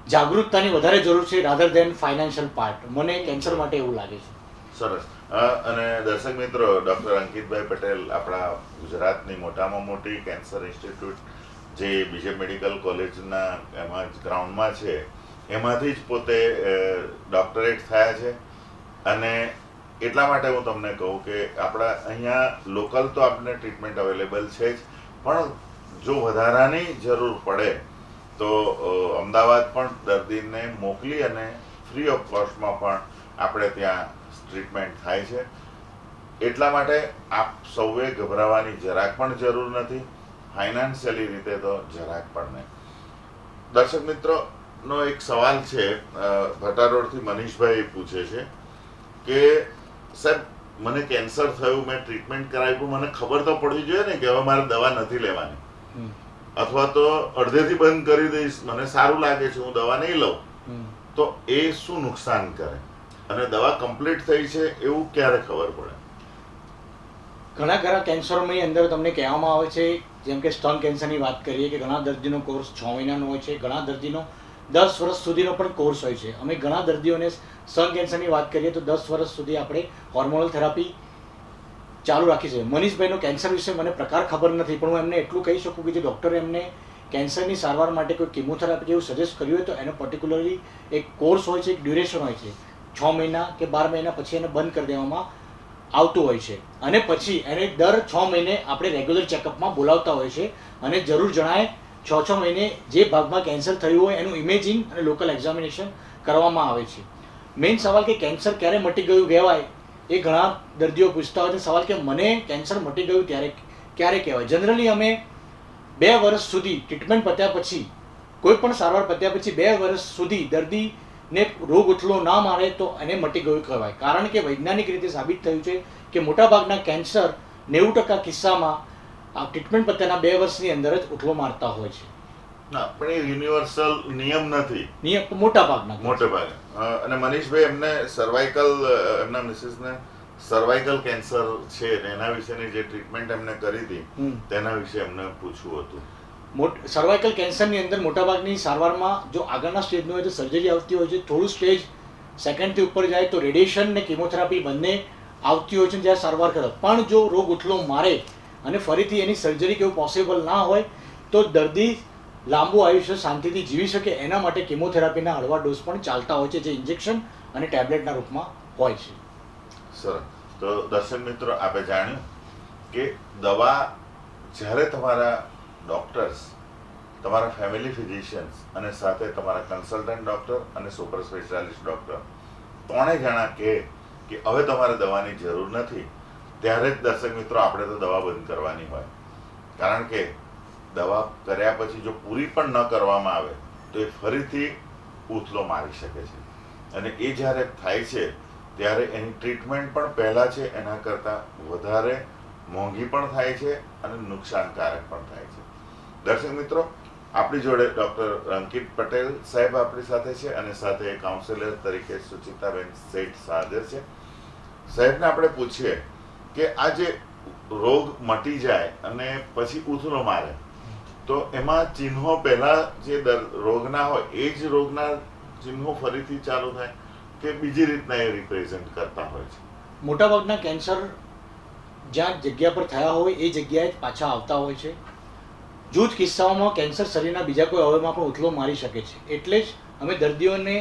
S2: જાગૃતતાની વધારે જરૂર છે રાધર દેન ફાઇનાન્શિયલ પાર્ટ. મને કેન્સર માટે એવું લાગે છે.
S1: સરસ. અને દર્શક મિત્રો, ડૉક્ટર અંકિતભાઈ પટેલ આપણા ગુજરાતની મોટામાં મોટી કેન્સર ઇન્સ્ટિટ્યૂટ જે બીજે મેડિકલ કોલેજના એમાં જ ગ્રાઉન્ડમાં છે, એમાંથી જ પોતે ડૉક્ટરેટ થયા છે. અને એટલા માટે હું તમને કહું કે આપણા અહીંયા લોકલ તો આપણને ટ્રીટમેન્ટ અવેલેબલ છે જ, પણ જો વધારાની જરૂર પડે તો અમદાવાદ પણ દર્દીને મોકલી અને ફ્રી ઓફ કોસ્ટમાં પણ આપણે ત્યાં ટ્રીટમેન્ટ થાય છે. એટલા માટે આપ સૌએ ગભરાવાની જરાક પણ જરૂર નથી, ફાઇનાન્શિયલી રીતે તો જરાક પણ નહીં. દર્શક મિત્રોનો એક સવાલ છે, ભટ્ટા રોડથી મનીષભાઈ પૂછે છે કે સાહેબ મને કેન્સર થયું, મેં ટ્રીટમેન્ટ કરાવી, પણ મને ખબર તો પડવી જોઈએ ને કે હવે મારે દવા નથી લેવાની, અથવા તો અડધેથી બંધ કરી દઈશ, મને સારું લાગે છે હું દવા નહીં લઉં, તો એ શું નુકસાન કરે અને દવા કમ્પ્લીટ થઈ છે એવું ક્યારે ખબર પડે?
S2: ઘણા ખરા કેન્સરોની અંદર તમને કહેવામાં આવે છે, જેમ કે સ્તન કેન્સરની વાત કરીએ કે ઘણા દર્દીનો કોર્સ 6 મહિનાનો હોય છે, ઘણા દર્દીનો 10 વર્ષ સુધીનો પણ કોર્સ હોય છે. અમે ઘણા દર્દીઓને સ્તન કેન્સરની વાત કરીએ તો 10 વર્ષ સુધી આપણે હોર્મોનલ થેરાપી ચાલુ રાખી છે. મનીષભાઈનો કેન્સર વિશે મને પ્રકાર ખબર નથી, પણ હું એમને એટલું કહી શકું કે જે ડૉક્ટરે એમને કેન્સરની સારવાર માટે કોઈ કિમોથેરાપી જેવું સજેસ્ટ કર્યું હોય તો એનો પર્ટિક્યુલરલી એક કોર્સ હોય છે, એક ડ્યુરેશન હોય છે. 6 મહિના કે 12 મહિના પછી એને બંધ કરી દેવામાં આવતું હોય છે અને પછી એને દર 6 મહિને આપણે રેગ્યુલર ચેકઅપમાં બોલાવતા હોય છે અને જરૂર જણાય 6 મહિને જે ભાગમાં કેન્સર થયું હોય એનું ઇમેજિંગ અને લોકલ એક્ઝામિનેશન કરવામાં આવે છે. મેઇન સવાલ કે કેન્સર ક્યારે મટી ગયું કહેવાય એ ઘણા દર્દીઓ પૂછતા હોય છે સવાલ કે મને કેન્સર મટી ગયું ક્યારે કહેવાય. જનરલી અમે 2 વર્ષ સુધી ટ્રીટમેન્ટ પત્યા પછી, કોઈ પણ સારવાર પત્યા પછી 2 વર્ષ સુધી દર્દીને રોગ ઉથલો ના મારે તો એને મટી ગયું કહેવાય. કારણ કે વૈજ્ઞાનિક રીતે સાબિત થયું છે કે મોટાભાગના કેન્સર 90% કિસ્સામાં આ ટ્રીટમેન્ટ પત્યાના 2 વર્ષની અંદર જ ઉથલો મારતા હોય છે.
S1: ના, પણ એ યુનિવર્સલ નિયમ નથી.
S2: નિયમ મોટા ભાગે.
S1: અને મનીષભાઈ, એમને સર્વાઇકલ, એમના મિસિસને સર્વાઇકલ કેન્સર છે ને એના વિશેની જે ટ્રીટમેન્ટ એમને કરી હતી તેના વિશે એમને પૂછવું હતું.
S2: સર્વાઇકલ કેન્સરની અંદર મોટાભાગની સારવારમાં જો આગળના સ્ટેજનું હોય તો સર્જરી આવતી હોય છે, થોડું સ્ટેજ સેકન્ડથી ઉપર જાય તો રેડિયેશન ને કિમોથેરાપી બંને આવતી હોય છે જ્યારે સારવાર કરે. પણ જો રોગ ઉથલો મારે અને ફરીથી એની સર્જરી કેવું પોસિબલ ના હોય તો દર્દી લાંબુ આયુષ્ય શાંતિથી જીવી શકે એના માટે કિમોથેરાપીના હળવા ડોઝ પણ ચાલતા હોય છે, જે ઇન્જેક્શન અને ટેબ્લેટના રૂપમાં હોય છે.
S1: સરસ. તો દર્શક મિત્રો, આપણે જાણ્યું કે દવા જ્યારે તમારા ડૉક્ટર્સ, તમારા ફેમિલી ફિઝિશિયન્સ અને સાથે તમારા કન્સલ્ટન્ટ ડૉક્ટર અને સુપર સ્પેશિયાલિસ્ટ ડૉક્ટર 3 જણા કહે કે હવે તમારે દવાની જરૂર નથી, ત્યારે જ દર્શક મિત્રો આપણે તો દવા બંધ કરવાની હોય. કારણ કે દવા કર્યા પછી જો પૂરી પણ ન કરવામાં આવે તો એ ફરીથી ઉથલો મારી શકે છે અને એ જ્યારે થાય છે ત્યારે એની ટ્રીટમેન્ટ પણ પહેલાં છે એના કરતાં વધારે મોંઘી પણ થાય છે અને નુકસાનકારક પણ થાય છે. દર્શક મિત્રો, આપણી જોડે ડૉક્ટર અંકિત પટેલ સાહેબ આપણી સાથે છે અને સાથે કાઉન્સિલર તરીકે સુચિતાબેન શેઠ હાજર છે. સાહેબને આપણે પૂછીએ કે આ જે રોગ મટી જાય અને પછી ઉથલો મારે તો એમાં ચિહ્નો પહેલાં જે રોગના હોય એ જ રોગના ચિહ્નો ફરીથી ચાલુ થાય કે બીજી રીતના એ રિપ્રેઝેન્ટ કરતા હોય છે?
S2: મોટાભાગના કેન્સર જ્યાં જગ્યા પર થયા હોય એ જગ્યાએ જ પાછા આવતા હોય છે. જૂથ કિસ્સાઓમાં કેન્સર શરીરના બીજા કોઈ અવયવમાં પણ ઉથલો મારી શકે છે. એટલે જ અમે દર્દીઓને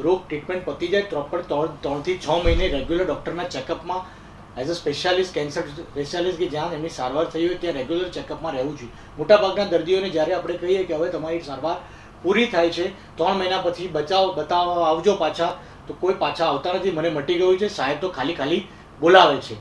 S2: રોગ ટ્રીટમેન્ટ પતી જાય પ્રોપર 3 થી 6 મહિને રેગ્યુલર ડૉક્ટરના ચેકઅપમાં as a specialist, cancer specialist કે જ્યાં એમની સારવાર થઈ હોય ત્યાં રેગ્યુલર ચેકઅપમાં રહેવું જોઈએ. મોટાભાગના દર્દીઓને જ્યારે આપણે કહીએ કે હવે તમારી સારવાર પૂરી થાય છે, 3 મહિના પછી બતાવવા આવજો પાછા, તો કોઈ પાછા આવતા નથી. મને મટી ગયું છે સાહેબ તો ખાલી બોલાવે છે.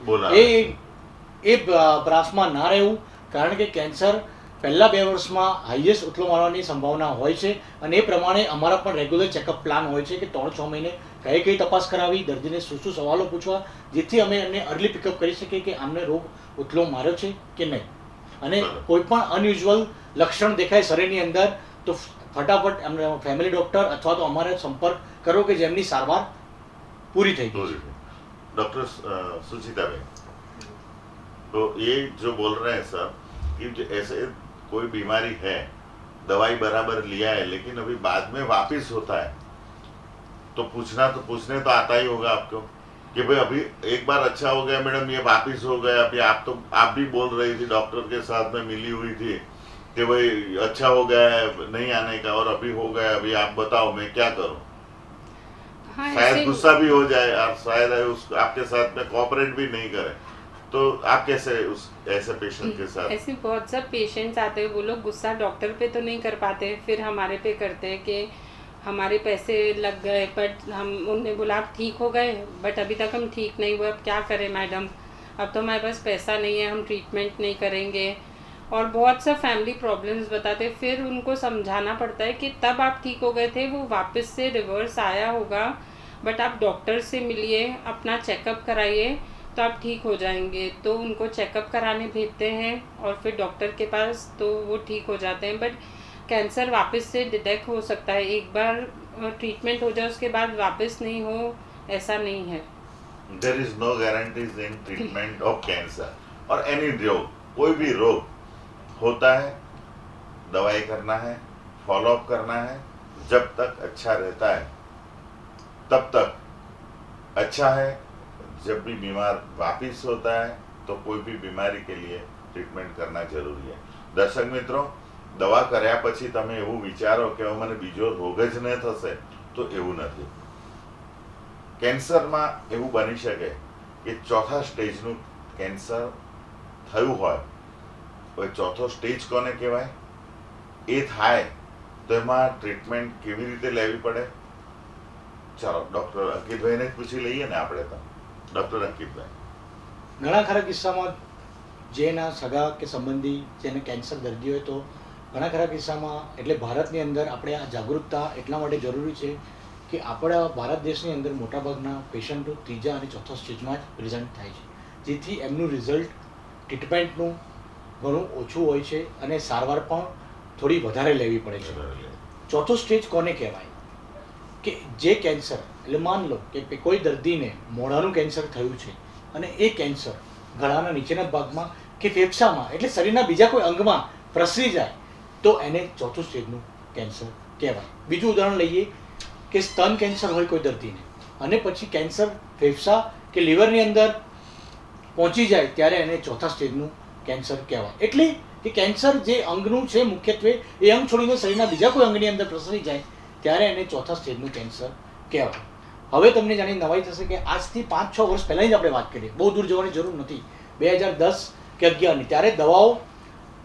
S2: એ ભ્રાસમાં ના રહેવું, કારણ કે કેન્સર પહેલા 2 વર્ષમાં હાઈએસ્ટ ઉથલો મારવાની સંભાવના હોય છે અને એ પ્રમાણે અમારા પણ રેગ્યુલર ચેકઅપ પ્લાન હોય છે કે 3-6 મહિને કઈ તપાસ કરાવી, દર્દીને શું સવાલો પૂછવા, જેથી અમે એમને અર્લી પિકઅપ કરી શકીએ કે આમને રોગ ઉથલો માર્યો છે કે નહીં. અને કોઈ પણ અનયુઝ્યુઅલ લક્ષણ દેખાય શરીરની અંદર તો ફટાફટ એમને ફેમિલી ડૉક્ટર અથવા તો અમારે સંપર્ક કરો કે જેમની સારવાર પૂરી થઈ ગઈ છે.
S1: डॉक्टर सुचिताबेन, तो ये जो बोल रहे हैं सर कि ऐसे कोई बीमारी है दवाई बराबर लिया है लेकिन अभी बाद में वापिस होता है, तो पूछने तो आता ही होगा आपको कि भाई अभी एक बार अच्छा हो गया मैडम, ये वापिस हो गया। अभी आप भी बोल रही थी, डॉक्टर के साथ में मिली हुई थी कि भाई अच्छा हो गया है नहीं आने का, और अभी हो गया, अभी आप बताओ मैं क्या करूं।
S3: हाँ,
S1: शायद गुस्सा भी हो जाए और शायद आपके साथ में कोऑपरेट भी नहीं करे, तो आप कैसे ऐसे पेशेंट के साथ?
S3: ऐसे बहुत सब पेशेंट्स आते हैं, वो लोग गुस्सा डॉक्टर पे तो नहीं कर पाते, फिर हमारे पे करते हैं कि हमारे पैसे लग गए, बट उनने बोला आप ठीक हो गए, बट अभी तक हम ठीक नहीं हुए, अब क्या करें मैडम, अब तो हमारे पास पैसा नहीं है, हम ट्रीटमेंट नहीं करेंगे। और बहुत सा फैमिली प्रॉब्लम्स बताते, फिर उनको समझाना पड़ता है कि तब आप ठीक हो गए थे, वो वापस से रिवर्स आया होगा, बट आप डॉक्टर से मिलिए, अपना चेकअप कराइए, तो आप ठीक हो जाएंगे। तो उनको चेकअप कराने भेजते हैं और फिर डॉक्टर के पास, तो वो ठीक हो जाते हैं। बट कैंसर वापस से डिटेक्ट हो सकता है, एक बार ट्रीटमेंट हो जाए उसके बाद वापस नहीं हो, ऐसा नहीं है।
S1: There is no guarantees in treatment of cancer और एनी रोग, कोई भी रोग होता है, दवाई करना है, फॉलो अप करना है, जब तक अच्छा रहता है तब तक अच्छा है। जब भी बीमार वापिस होता है तो कोई भी बीमारी के लिए ट्रीटमेंट करना जरूरी है। दर्शक मित्रों, दवा કર્યા પછી તમે એવું વિચારો કે હવે મને બીજો રોગ જ ન થશે, તો એવું નથી। કેન્સરમાં એવું બની શકે કે ચોથા સ્ટેજનું કેન્સર થયું હોય, હવે ચોથો સ્ટેજ કોને કહેવાય, એ થાય તો એમાં ટ્રીટમેન્ટ કેવી રીતે લેવી પડે? ચાલો ડૉક્ટર અંકિતભાઈને જ પૂછી લઈએ ને આપણે તો। ડૉક્ટર અંકિતભાઈ,
S2: ઘણા ખરા કિસ્સામાં જેના સગા કે સંબંધી જેને કેન્સર દર્દી હોય, તો ઘણા ખરા કિસ્સામાં, એટલે ભારતની અંદર આપણે આ જાગૃતતા એટલા માટે જરૂરી છે કે આપણા ભારત દેશની અંદર મોટાભાગના પેશન્ટો ત્રીજા અને ચોથા સ્ટેજમાં જ પ્રેઝન્ટ થાય છે, જેથી એમનું રિઝલ્ટ ટ્રીટમેન્ટનું ઘણું ઓછું હોય છે અને સારવાર પણ થોડી વધારે લેવી પડે છે। ચોથો સ્ટેજ કોને કહેવાય કે જે કેન્સર, એટલે માન લો કે કોઈ દર્દીને મોઢાનું કેન્સર થયું છે અને એ કેન્સર ગળાના નીચેના ભાગમાં કે ફેફસામાં, એટલે શરીરના બીજા કોઈ અંગમાં પ્રસરી જાય, તો એને ચોથું સ્ટેજનું કેન્સર કહેવાય। બીજું ઉદાહરણ લઈએ કે સ્તન કેન્સર હોય કોઈ દર્દીને અને પછી કેન્સર ફેફસા કે લીવરની અંદર પહોંચી જાય, ત્યારે એને ચોથા સ્ટેજનું કેન્સર કહેવાય। એટલે કે કેન્સર જે અંગનું છે મુખ્યત્વે, એ અંગ છોડીને શરીરના બીજા કોઈ અંગની અંદર પ્રસરી જાય, ત્યારે એને ચોથા સ્ટેજનું કેન્સર કહેવાય। હવે તમને જાણી નવાઈ થશે કે આજથી 5-6 વર્ષ પહેલાંની જ આપણે વાત કરીએ, બહુ દૂર જવાની જરૂર નથી, 2010 કે 11ની, ત્યારે દવાઓ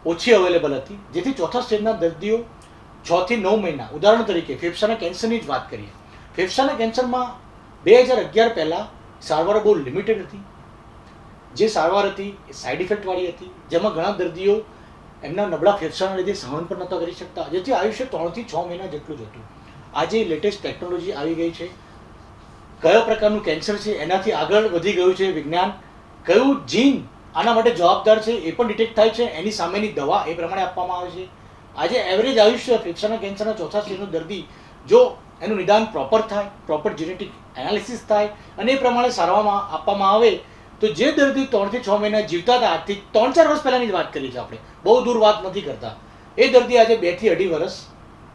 S2: ઓછી અવેલેબલ હતી, જેથી ચોથા સ્ટેજના દર્દીઓ 6 થી 9 મહિના, ઉદાહરણ તરીકે ફેફસાના કેન્સરની જ વાત કરીએ, ફેફસાના કેન્સરમાં 2011 પહેલાં સારવાર બહુ લિમિટેડ હતી, જે સારવાર હતી એ સાઇડ ઇફેક્ટવાળી હતી, જેમાં ઘણા દર્દીઓ એમના નબળા ફેફસાના લીધે સહન પણ નહોતા કરી શકતા, જેથી આયુષ્ય 3 થી 6 મહિના જેટલું જ હતું। આજે લેટેસ્ટ ટેકનોલોજી આવી ગઈ છે, કયો પ્રકારનું કેન્સર છે એનાથી આગળ વધી ગયું છે વિજ્ઞાન, કયું જીન આના માટે જવાબદાર છે એ પણ ડિટેક્ટ થાય છે, એની સામેની દવા એ પ્રમાણે આપવામાં આવે છે। આજે એવરેજ આયુષ્ય ફેફસાના કેન્સરના ચોથા સ્ટેજનો દર્દી, જો એનું નિદાન પ્રોપર થાય, પ્રોપર જેનેટિક એનાલિસિસ થાય અને એ પ્રમાણે સારવારમાં આપવામાં આવે, તો જે દર્દી 3 થી 6 મહિના જીવતા હતા, આજથી 3-4 વર્ષ પહેલાંની જ વાત કરીએ છીએ આપણે, બહુ દૂર વાત નથી કરતા, એ દર્દી આજે 2 થી 2.5 વર્ષ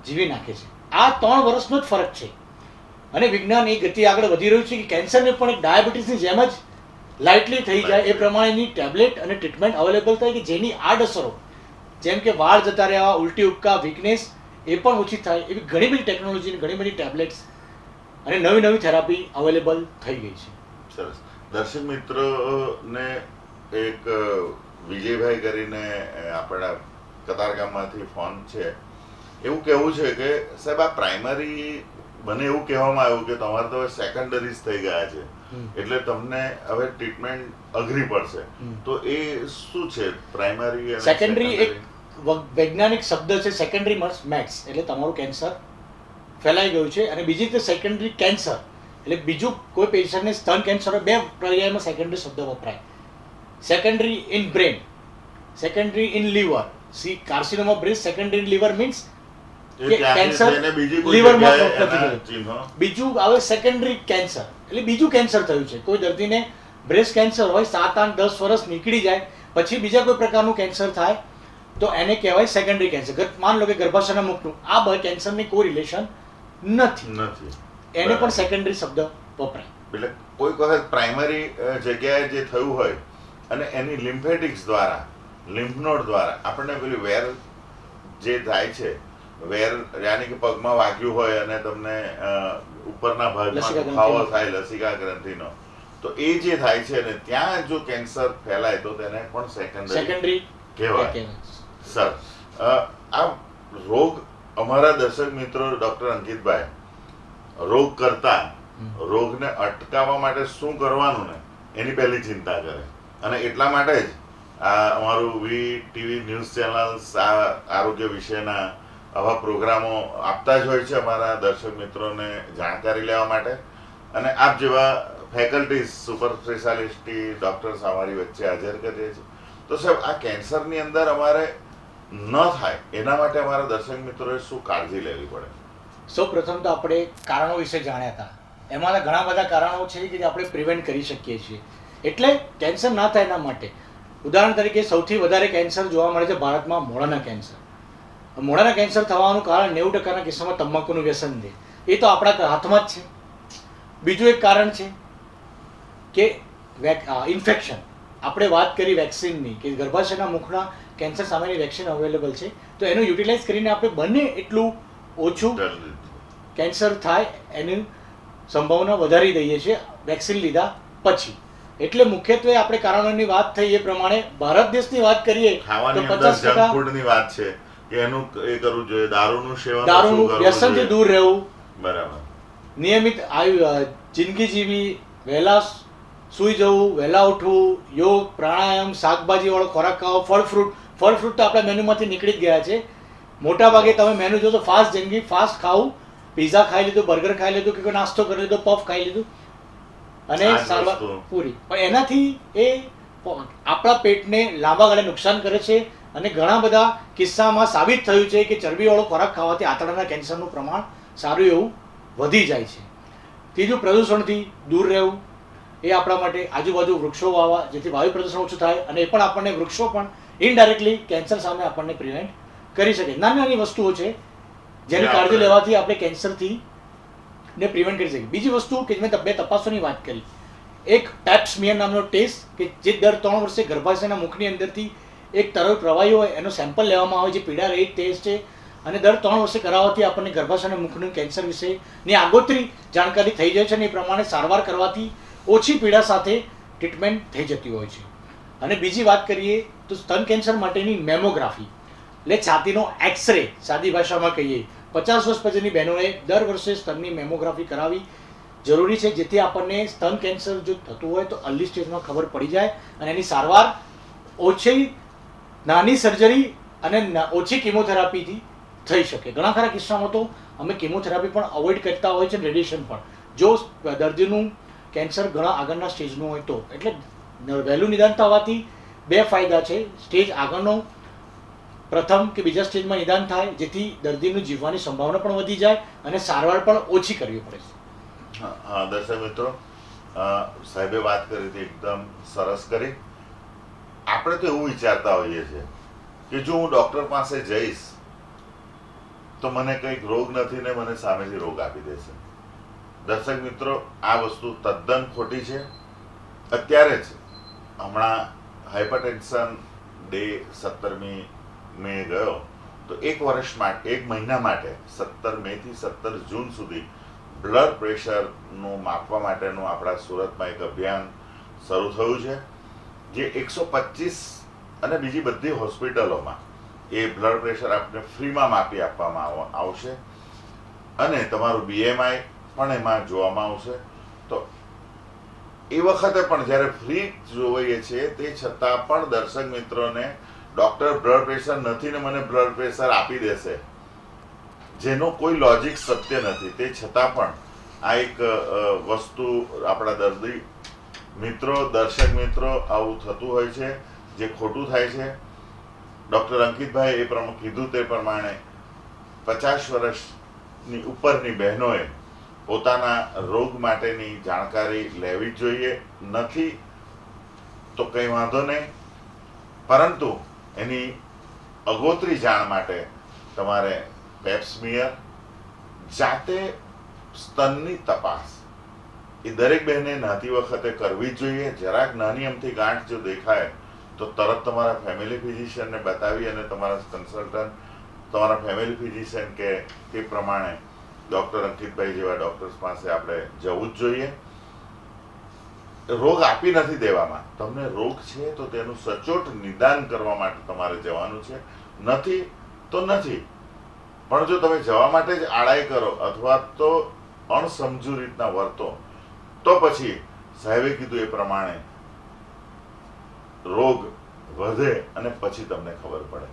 S2: જીવી નાખે છે। આ 3 વર્ષનો જ ફરક છે અને વિજ્ઞાન એ ગતિ આગળ વધી રહ્યું છે કે કેન્સરને પણ એક ડાયાબિટીસની જેમ જ લાઇટલી થઈ જાય એ પ્રમાણેની ટેબ્લેટ અને ટ્રીટમેન્ટ અવેલેબલ થાય કે જેની આડઅસરો, જેમ કે વાળ જતા રહ્યા, ઉલટી ઉપકા, વીકનેસ, એ પણ ઓછી થાય, એવી ઘણી બધી ટેકનોલોજી, ઘણી બધી ટેબ્લેટ્સ અને નવી નવી થેરાપી અવેલેબલ થઈ ગઈ છે।
S1: સરસ। દર્શક મિત્રોને એક વિજયભાઈ કરીને આપણા કતારગામમાંથી ફોન છે, એવું કહેવું છે કે સાહેબ આ પ્રાઇમરી, મને એવું કહેવામાં આવ્યું કે તમારે તો હવે સેકન્ડરીઝ થઈ ગયા છે, એટલે તમને હવે ટ્રીટમેન્ટ અઘરી પડશે, તો એ શું છે પ્રાઇમરી અને
S2: સેકન્ડરી? એક વૈજ્ઞાનિક શબ્દ છે સેકન્ડરી મેટ્સ, એટલે તમારું કેન્સર ફેલાઈ ગયું છે, અને બીજી રીતે સેકન્ડરી કેન્સર, એટલે બીજું કોઈ પેશન્ટને સ્તન કેન્સર હોય, 2 પર્યાયમાં સેકન્ડરી શબ્દ વપરાય, secondary in brain, secondary in liver, see carcinoma of breast, secondary in liver means cancer લીવરમાં નથી ગયું, બીજું આવે સેકન્ડરી કેન્સર, એટલે બીજું કેન્સર થયું છે। કોઈ દર્દીને બ્રેસ્ટ કેન્સર હોય, 7, 8, 10 વર્ષ નીકળી જાય, પછી બીજા કોઈ પ્રકારનું કેન્સર થાય, તો એને કહેવાય સેકન્ડરી કેન્સર. માન લો કે ગર્ભાશયના મુખનું આ કેન્સરની કોઈ રિલેશન નથી, એને પણ સેકન્ડરી શબ્દ વપરાય.
S1: એટલે કોઈક વખત પ્રાઇમરી જગ્યાએ જે થયું હોય અને એની લિમ્ફેટિક્સ દ્વારા, લિમ્ફ નોડ દ્વારા આપણને પેલી વેર જે થાય છે, વેર યાની કે પગમાં વાગ્યું હોય અને તમને ઉપરના ભાગમાં દુખાવો થાય લસિકા ગ્રંથિનો, તો એ જે થાય છે ને ત્યાં જો કેન્સર ફેલાય તો તેને પણ સેકન્ડરી કહેવાય. સર, આ રોગ અમારા દર્શક મિત્રો ડોક્ટર અંકિતભાઈ રોગ કરતા રોગને અટકાવવા માટે શું કરવાનું ને એની પહેલી ચિંતા કરે, અને એટલા માટે જ આ અમારું વી ન્યૂઝ ચેનલ્સ આ આરોગ્ય વિશેના આવા પ્રોગ્રામો આપતા જ હોય છે અમારા દર્શક મિત્રોને જાણકારી લેવા માટે. અને આપ જેવા ફેકલ્ટીઝ, સુપર સ્પેશિયાલિસ્ટી ડૉક્ટર્સ અમારી વચ્ચે હાજર કરીએ છીએ. તો સાહેબ, આ કેન્સરની અંદર અમારે ન થાય એના માટે અમારા દર્શક મિત્રોએ શું કાળજી લેવી પડે?
S2: સૌ પ્રથમ તો આપણે કારણો વિશે જાણ્યા હતા. એમાંના ઘણા બધા કારણો છે કે જે આપણે પ્રિવેન્ટ કરી શકીએ છીએ, એટલે કેન્સર ના થાય એના માટે. ઉદાહરણ તરીકે સૌથી વધારે કેન્સર જોવા મળે છે ભારતમાં મોઢાના કેન્સર. મોઢાના કેન્સર થવાનું કારણ 90% કિસ્સામાં તમાકુનું વ્યસન છે. એ તો આપણા હાથમાં જ છે. બીજું એક કારણ છે કે ઇન્ફેક્શન. આપણે વાત કરી વેક્સિનની કે ગર્ભાશયના મુખના કેન્સર સામેની વેક્સિન અવેલેબલ છે, તો એનું યુટિલાઇઝ કરીને આપણે બને એટલું ઓછું કેન્સર થાય એની સંભાવના વધારી દઈએ છીએ વેક્સિન લીધા પછી. એટલે મુખ્યત્વે આપણે કારણોની વાત થઈ એ પ્રમાણે ભારત દેશની વાત કરીએ તો 50%
S1: વાત છે કે એનું એ કરવું જોઈએ, દારૂનું સેવન,
S2: દારૂનું વ્યસનથી દૂર રહેવું,
S1: બરાબર,
S2: નિયમિત જિંદગી જીવી, વહેલા સૂઈ જવું, વહેલા ઉઠવું, યોગ, પ્રાણાયામ, શાકભાજી વાળો ખોરાક ખાવો, ફળ ફ્રૂટ તો આપણા મેનુમાંથી નીકળી જ ગયા છે. મોટા ભાગે તમે મેનુ જો તો ફાસ્ટ જિંદગી, ફાસ્ટ ખાવું, પીઝા ખાઈ લીધું, બર્ગર ખાઈ લીધું, કે નાસ્તો કરી લીધો, પફ ખાઈ લીધું અને સારવાર પૂરી. પણ એનાથી એ આપણા પેટને લાંબા ગાળે નુકસાન કરે છે અને ઘણા બધા કિસ્સામાં સાબિત થયું છે કે ચરબીવાળો ખોરાક ખાવાથી આંતરડાના કેન્સરનું પ્રમાણ સારું એવું વધી જાય છે. ત્રીજું, પ્રદૂષણથી દૂર રહેવું. એ આપણા માટે આજુબાજુ વૃક્ષો વાવવા, જેથી વાયુ પ્રદૂષણ ઓછું થાય, અને એ પણ આપણને વૃક્ષો પણ ઇનડાયરેક્ટલી કેન્સર સામે આપણને પ્રિવેન્ટ કરી શકે. નાની નાની વસ્તુઓ છે જેની કાળજી લેવાથી આપણે કેન્સરથી ને પ્રિવેન્ટ કરી શકીએ. બીજી વસ્તુ કે મેં તપાસોની વાત કરી, એક પેપ સ્મિયર નામનો ટેસ્ટ કે જે દર 3 વર્ષે ગર્ભાશયના મુખની અંદરથી એક તરલ પ્રવાહી હોય એનો સેમ્પલ લેવામાં આવે, જે પીડા રહિત ટેસ્ટ છે, અને દર 3 વર્ષે કરાવવાથી આપણને ગર્ભાશયના મુખનું કેન્સર વિશેની આગોતરી જાણકારી થઈ જાય છે, અને એ પ્રમાણે સારવાર કરવાથી ઓછી પીડા સાથે ટ્રીટમેન્ટ થઈ જતી હોય છે. અને બીજી વાત કરીએ તો સ્તન કેન્સર માટેની મેમોગ્રાફી, એટલે છાતીનો એક્સરે, સાદી ભાષામાં કહીએ, 50 વર્ષ પછીની બહેનોએ દર વર્ષે સ્તનની મેમોગ્રાફી કરાવવી જરૂરી છે, જેથી આપણને સ્તન કેન્સર જો થતું હોય તો અર્લી સ્ટેજમાં ખબર પડી જાય અને એની સારવાર ઓછી નાની સર્જરી અને ઓછી કિમોથેરાપીથી થઈ શકે. ઘણા ખરા કિસ્સામાં તો અમે કિમોથેરાપી પણ અવોઇડ કરતા હોય છે, રેડિયેશન પણ, જો દર્દીનું કેન્સર ઘણા આગળના સ્ટેજનું હોય તો. એટલે વહેલું નિદાન થવાથી 2 ફાયદા છે. સ્ટેજ આગળનો પ્રથમ કે બીજા સ્ટેજમાં નિદાન થાય, જેથી દર્દીનું જીવવાની સંભાવના પણ વધી જાય અને સારવાર પણ ઓછી કરવી પડે છે.
S1: હા દર્શક મિત્રો, સાહેબે વાત કરી હતી એકદમ સરસ કરી. આપણે તો એવું વિચારતા હોઈએ છીએ કે જો હું ડૉક્ટર પાસે જઈશ તો મને કંઈક રોગ નથી ને મને સામેથી રોગ આપી દેશે. દર્શક મિત્રો, આ વસ્તુ તદ્દન ખોટી છે. અત્યારે જ હમણાં હાઇપરટેન્શન ડે 17મી મે ગયો, તો 1 વર્ષ માટે, 1 મહિના માટે 17 મેથી 17 જૂન સુધી બ્લડ પ્રેશરનું માપવા માટેનું આપણા સુરતમાં એક અભિયાન શરૂ થયું છે, જે 125 અને બીજી બધી હોસ્પિટલોમાં એ બ્લડ પ્રેશર આપને ફ્રીમાં માપી આપવામાં આવશે, અને તમારું BMI પણ એમાં જોવામાં આવશે. તો એ વખતે પણ જ્યારે ફ્રી જોઈએ છે તે છતાં પણ દર્શક મિત્રોને ડૉક્ટર બ્લડ પ્રેશર નથી ને મને બ્લડ પ્રેશર આપી દેશે, જેનો કોઈ લોજિક સત્ય નથી. તે છતાં પણ આ એક વસ્તુ આપણા દર્દી મિત્રો, દર્શક મિત્રો, આવું થતું હોય છે, જે ખોટું થાય છે. ડૉક્ટર અંકિતભાઈ એ કીધું તે પ્રમાણે 50 વર્ષની ઉપરની બહેનોએ પોતાના રોગ માટેની જાણકારી લેવી જ જોઈએ. નથી તો કંઈ વાંધો નહીં, પરંતુ એની અગોતરી જાણ માટે તમારે પેપ્સમિયર, જાતે સ્તનની તપાસ એ દરેક બહેને નહાતી વખતે કરવી જ જોઈએ. જરાક નાની અમથી ગાંઠ જો દેખાય તો તરત તમારા ફેમિલી ફિઝિશિયનને બતાવી અને તમારા કન્સલ્ટન્ટ, તમારા ફેમિલી ફિઝિશિયન કે તે પ્રમાણે ડૉક્ટર અંકિતભાઈ જેવા ડૉક્ટર્સ પાસે આપણે જવું જ જોઈએ. રોગ આપી નથી દેવામાં, તમને રોગ છે તો તેનું સચોટ નિદાન કરવા માટે તમારે જવાનું છે. નથી તો નથી, પણ જો તમે જવા માટે જ આડાઈ કરો અથવા તો અણસમજુ રીતના વર્તો તો પછી સાહેબે કીધું એ પ્રમાણે રોગ વધે અને પછી તમને ખબર પડે.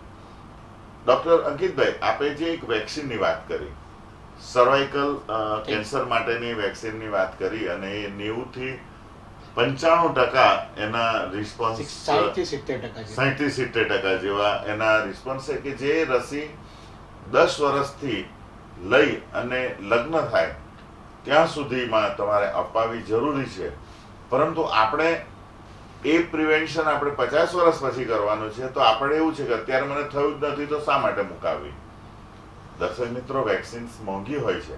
S1: ડૉક્ટર અંકિતભાઈ, આપે જે એક વેક્સિનની વાત કરી, સર્વાઇકલ કેન્સર માટેની વેક્સિનની વાત કરી, અને એ 90 થી 95% એના રિસ્પોન્સ, 60 થી 70% જેવા એના રિસ્પોન્સ છે કે જે રસી 10 વર્ષથી લઈ અને લગ્ન થાય ત્યાં સુધીમાં તમારે અપાવવી જરૂરી છે. પરંતુ આપણે એ પ્રિવેન્શન આપણે 50 વર્ષ પછી કરવાનું છે, તો આપણે એવું છે કે અત્યારે મને થયું જ નથી તો શા માટે મુકાવી. દર્શક મિત્રો, વેક્સિન્સ મોંઘી હોય છે,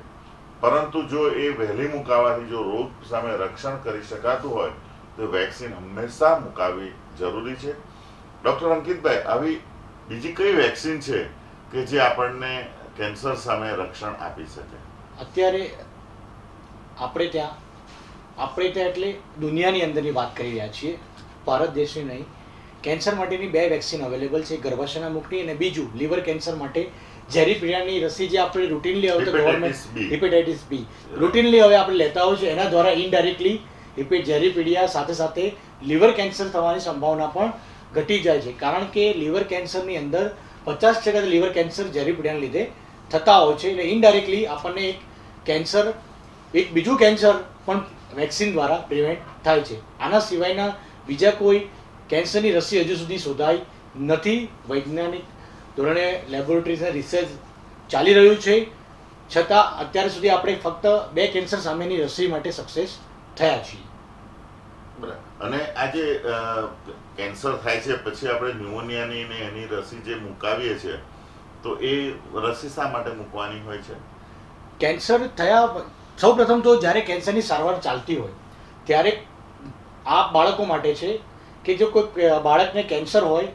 S1: પરંતુ જો એ વહેલી મુકાવાથી જો રોગ સામે રક્ષણ કરી શકાતું હોય તો વેક્સિન હંમેશા મુકાવવી જરૂરી છે. ડૉક્ટર અંકિતભાઈ, આવી બીજી કઈ વેક્સિન છે કે જે આપણને કેન્સર સામે રક્ષણ આપી શકે?
S2: અત્યારે આપણે ત્યાં એટલે દુનિયાની અંદરની વાત કરી રહ્યા છીએ, ભારત દેશની નહીં. કેન્સર માટેની 2 વેક્સિન અવેલેબલ છે, ગર્ભાશયના મુખની, અને બીજું લીવર કેન્સર માટે ઝેરીપીડિયાની રસી જે આપણે રૂટીનલી હવે તો ગવર્મેન્ટ હિપેટાઇટિસ બી રૂટીનલી હવે આપણે લેતા હોય છે, એના દ્વારા ઇનડાયરેક્ટલી ઝેરીપીડિયા સાથે સાથે લીવર કેન્સર થવાની સંભાવના પણ ઘટી જાય છે. કારણ કે લીવર કેન્સરની અંદર 50% લીવર કેન્સર ઝેરીપીડિયાને લીધે થતા હોય છે. એટલે ઇનડાયરેક્ટલી આપણને એક બીજું કેન્સર પણ વેક્સિન દ્વારા પ્રિવેન્ટ થાય છે. આના સિવાયના બીજા કોઈ કેન્સરની રસી હજુ સુધી શોધાઈ નથી. વૈજ્ઞાનિક ધોરણે લેબોરેટરીઝના રિસર્ચ ચાલી રહ્યું છે, છતાં અત્યાર સુધી આપણે ફક્ત 2 કેન્સર સામેની રસી માટે સક્સેસ થયા છીએ.
S1: અને આજે કેન્સર થાય છે પછી આપણે ન્યુમોનિયાની ને એની રસી જે મુકાવીએ છીએ, તો એ રસી શા માટે મૂકવાની હોય છે?
S2: કેન્સર થયા સૌ પ્રથમ તો જ્યારે કેન્સરની સારવાર ચાલતી હોય ત્યારે આ બાળકો માટે છે કે જો કોઈ બાળકને કેન્સર હોય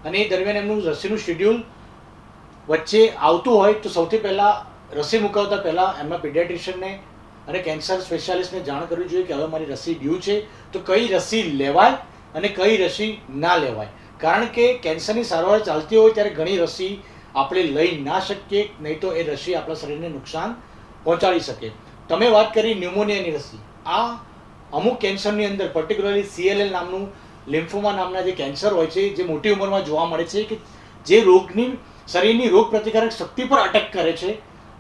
S2: અને એ દરમિયાન એમનું રસીનું શેડ્યુલ વચ્ચે આવતું હોય તો સૌથી પહેલાં રસી મુકાવતા પહેલાં એમના પીડિયાટ્રિશિયનને અને કેન્સર સ્પેશિયાલિસ્ટને જાણ કરવી જોઈએ કે હવે મારી રસી ડ્યુ છે, તો કઈ રસી લેવાય અને કઈ રસી ના લેવાય. કારણ કે કેન્સરની સારવાર ચાલતી હોય ત્યારે ઘણી રસી આપણે લઈ ના શકીએ, નહીં તો એ રસી આપણા શરીરને નુકસાન પહોંચાડી શકે. તમે વાત કરી ન્યુમોનિયાની રસી, આ અમુક કેન્સરની અંદર પર્ટિક્યુલરલી CLL નામનું લિમ્ફોમા નામના જે કેન્સર હોય છે, જે મોટી ઉંમરમાં જોવા મળે છે, કે જે રોગની શરીરની રોગ પ્રતિકારક શક્તિ પર અટેક કરે છે,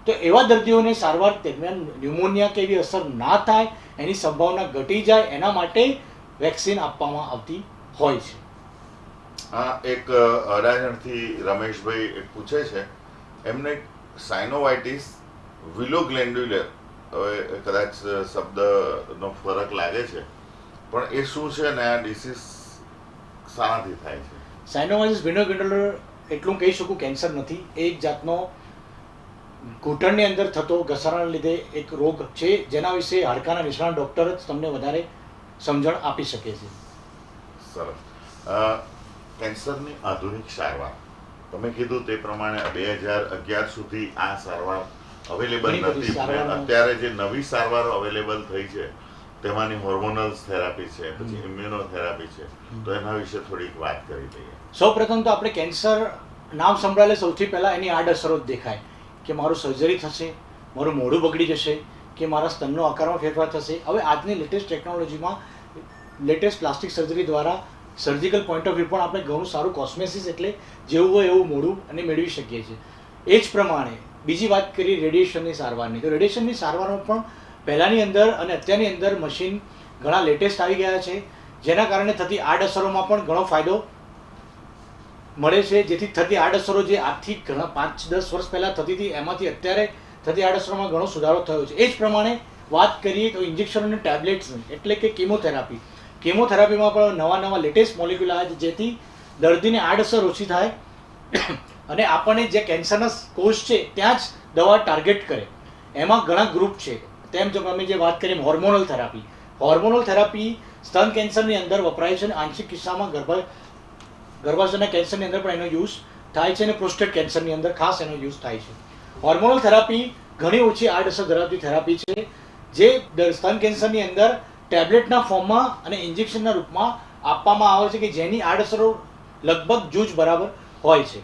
S2: તો એવા દર્દીઓને સારવાર દરમિયાન ન્યુમોનિયા કે એવી અસર ના થાય, એની સંભાવના ઘટી જાય, એના માટે વેક્સિન આપવામાં આવતી હોય છે.
S1: આ એક અડાજણથી રમેશભાઈ પૂછે છે, એમને સાઇનોવાઇટિસ વિલોગ્લેન્ડ્યુલર, હવે કદાચ શબ્દનો ફરક લાગે છે, પણ એ શું છે અને આ ડિસીઝ શાનાથી થાય છે?
S2: સાઇનોવાઇટિસ વિલોગ્લેન્ડ્યુલર એટલું કહી શકું કેન્સર નથી, એ એક જાતનો ઘૂંટણની અંદર થતો ઘસારાના લીધે એક રોગ છે, જેના વિશે હાડકાના નિષ્ણાત ડૉક્ટર જ તમને વધારે સમજણ આપી શકે છે.
S1: સરસ. કેન્સરની આધુનિક સારવાર, તમે કીધું તે પ્રમાણે 2011 સુધી આ સારવાર અવેલેબલ નથી. અત્યારે જે નવી સારવારો અવેલેબલ થઈ છે તેમાંની હોર્મોનલ થેરાપી છે, પછી ઇમ્યુનોથેરાપી છે, તો એના વિશે થોડીક વાત કરી લઈએ.
S2: સૌ પ્રથમ તો આપણે કેન્સર નામ સંભળાયેલે સૌથી પહેલાં એની આડઅસરો જ દેખાય કે મારું સર્જરી થશે, મારું મોઢું બગડી જશે, કે મારા સ્તનનો આકારમાં ફેરફાર થશે. હવે આજની લેટેસ્ટ ટેકનોલોજીમાં લેટેસ્ટ પ્લાસ્ટિક સર્જરી દ્વારા સર્જિકલ પોઈન્ટ ઓફ વ્યૂ પણ આપણે ઘણું સારું કોસ્મેસિસ એટલે જેવું હોય એવું મોઢું અને મેળવી શકીએ છીએ. એ જ પ્રમાણે બીજી વાત કરીએ રેડિયેશનની સારવારની, તો રેડિયેશનની સારવારમાં પણ પહેલાંની અંદર અને અત્યારની અંદર મશીન ઘણા લેટેસ્ટ આવી ગયા છે, જેના કારણે થતી આડઅસરોમાં પણ ઘણો ફાયદો મળે છે. જેથી થતી આડઅસરો જે આજથી ઘણા 5-10 વર્ષ પહેલાં થતી હતી, એમાંથી અત્યારે થતી આડઅસરોમાં ઘણો સુધારો થયો છે. એ જ પ્રમાણે વાત કરીએ તો ઇન્જેક્શન અને ટેબ્લેટ્સની, એટલે કે કેમોથેરાપીમાં પણ નવા લેટેસ્ટ મોલિક્યુલ આવે છે, જેથી દર્દીને આડઅસર ઓછી થાય અને આપણને જે કેન્સરના કોષ છે ત્યાં જ દવા ટાર્ગેટ કરે. એમાં ઘણા ગ્રુપ છે. તેમ જો અમે જે વાત કરીએ હોર્મોનલ થેરાપી સ્તન કેન્સરની અંદર વપરાય છે અને આંશિક કિસ્સામાં ગર્ભાશયના કેન્સરની અંદર પણ એનો યુઝ થાય છે અને પ્રોસ્ટેટ કેન્સરની અંદર ખાસ એનો યુઝ થાય છે. હોર્મોનલ થેરાપી ઘણી ઓછી આડઅસર ધરાવતી થેરાપી છે જે સ્તન કેન્સરની અંદર ટેબ્લેટના ફોર્મમાં અને ઇન્જેક્શનના રૂપમાં આપવામાં આવે છે કે જેની આડઅસરો લગભગ જૂજ બરાબર હોય છે.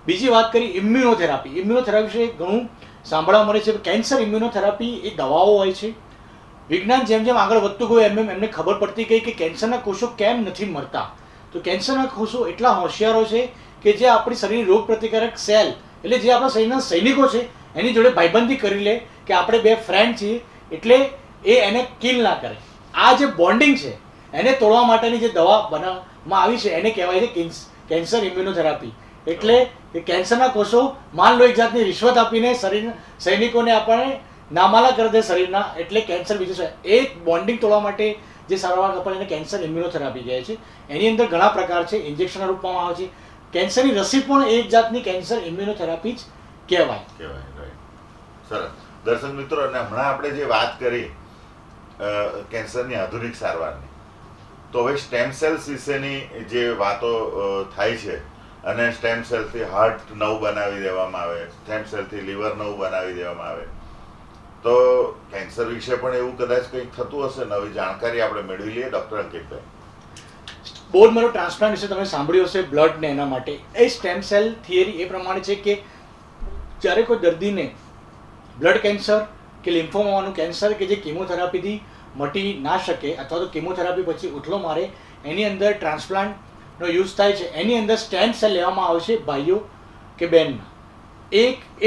S2: બીજી વાત કરી ઇમ્યુનોથેરાપી વિશે ઘણું સાંભળવા મળે છે. કેન્સર ઇમ્યુનોથેરાપી એ દવાઓ હોય છે. વિજ્ઞાન જેમ જેમ આગળ વધતું ગયું એમને ખબર પડતી ગઈ કે કેન્સરના કોષો કેમ નથી મરતા. તો કેન્સરના કોષો એટલા હોશિયારો છે કે જે આપણી શરીરની રોગ પ્રતિકારક સેલ એટલે જે આપણા શરીરના સૈનિકો છે એની જોડે ભાઈબંધી કરી લે કે આપણે બે ફ્રેન્ડ છીએ એટલે એને કિલ ના કરે. આ જે બોન્ડિંગ છે એને તોડવા માટેની જે દવા બનાવવામાં આવી છે એને કહેવાય છે કેન્સર ઇમ્યુનોથેરાપી. એટલે એ કેન્સરના કોષો માન લો એક જાતની રિશ્વત આપીને શરીરના સૈનિકોને આપણને નામાલા કરી દે શરીરના, એટલે કેન્સર બીજું છે. એ બોન્ડિંગ તોડવા માટે જે સારવાર આપણે એને કેન્સર ઇમ્યુનોથેરાપી કહે છે. એની અંદર ઘણા પ્રકાર છે, ઇન્જેક્શનના રૂપમાં આવે છે. કેન્સરની રસી પણ એક જાતની કેન્સર ઇમ્યુનોથેરાપી જ કહેવાય.
S1: સરસ. દર્શક મિત્રો, અને હમણાં આપણે જે વાત કરી કેન્સરની આધુનિક સારવારની, તો હવે સ્ટેમ સેલ્સ વિશેની જે વાતો થાય છે અને સ્ટેમ સેલથી હાર્ટ નવું બનાવી દેવામાં આવે, સ્ટેમ સેલથી લીવર નવું બનાવી દેવામાં આવે, તો કેન્સર વિશે પણ એવું કદાચ કંઈક થતું હશે. નવી જાણકારી આપણે મેળવી લઈએ. ડૉક્ટર અંકિતભાઈ,
S2: બોન મેરો ટ્રાન્સપ્લાન્ટ વિશે તમે સાંભળ્યું હશે, બ્લડ ને એના માટે. એ સ્ટેમ સેલ થિયરી એ પ્રમાણે છે કે જ્યારે કોઈ દર્દીને બ્લડ કેન્સર કે લિમ્ફોમાનું કેન્સર કે જે કિમોથેરાપીથી મટી ના શકે અથવા તો કિમોથેરાપી પછી ઉથલો મારે, એની અંદર ટ્રાન્સપ્લાન્ટનો યુઝ થાય છે. એની અંદર સ્ટેમ સેલ લેવામાં આવે છે ભાઈઓ કે બહેનના.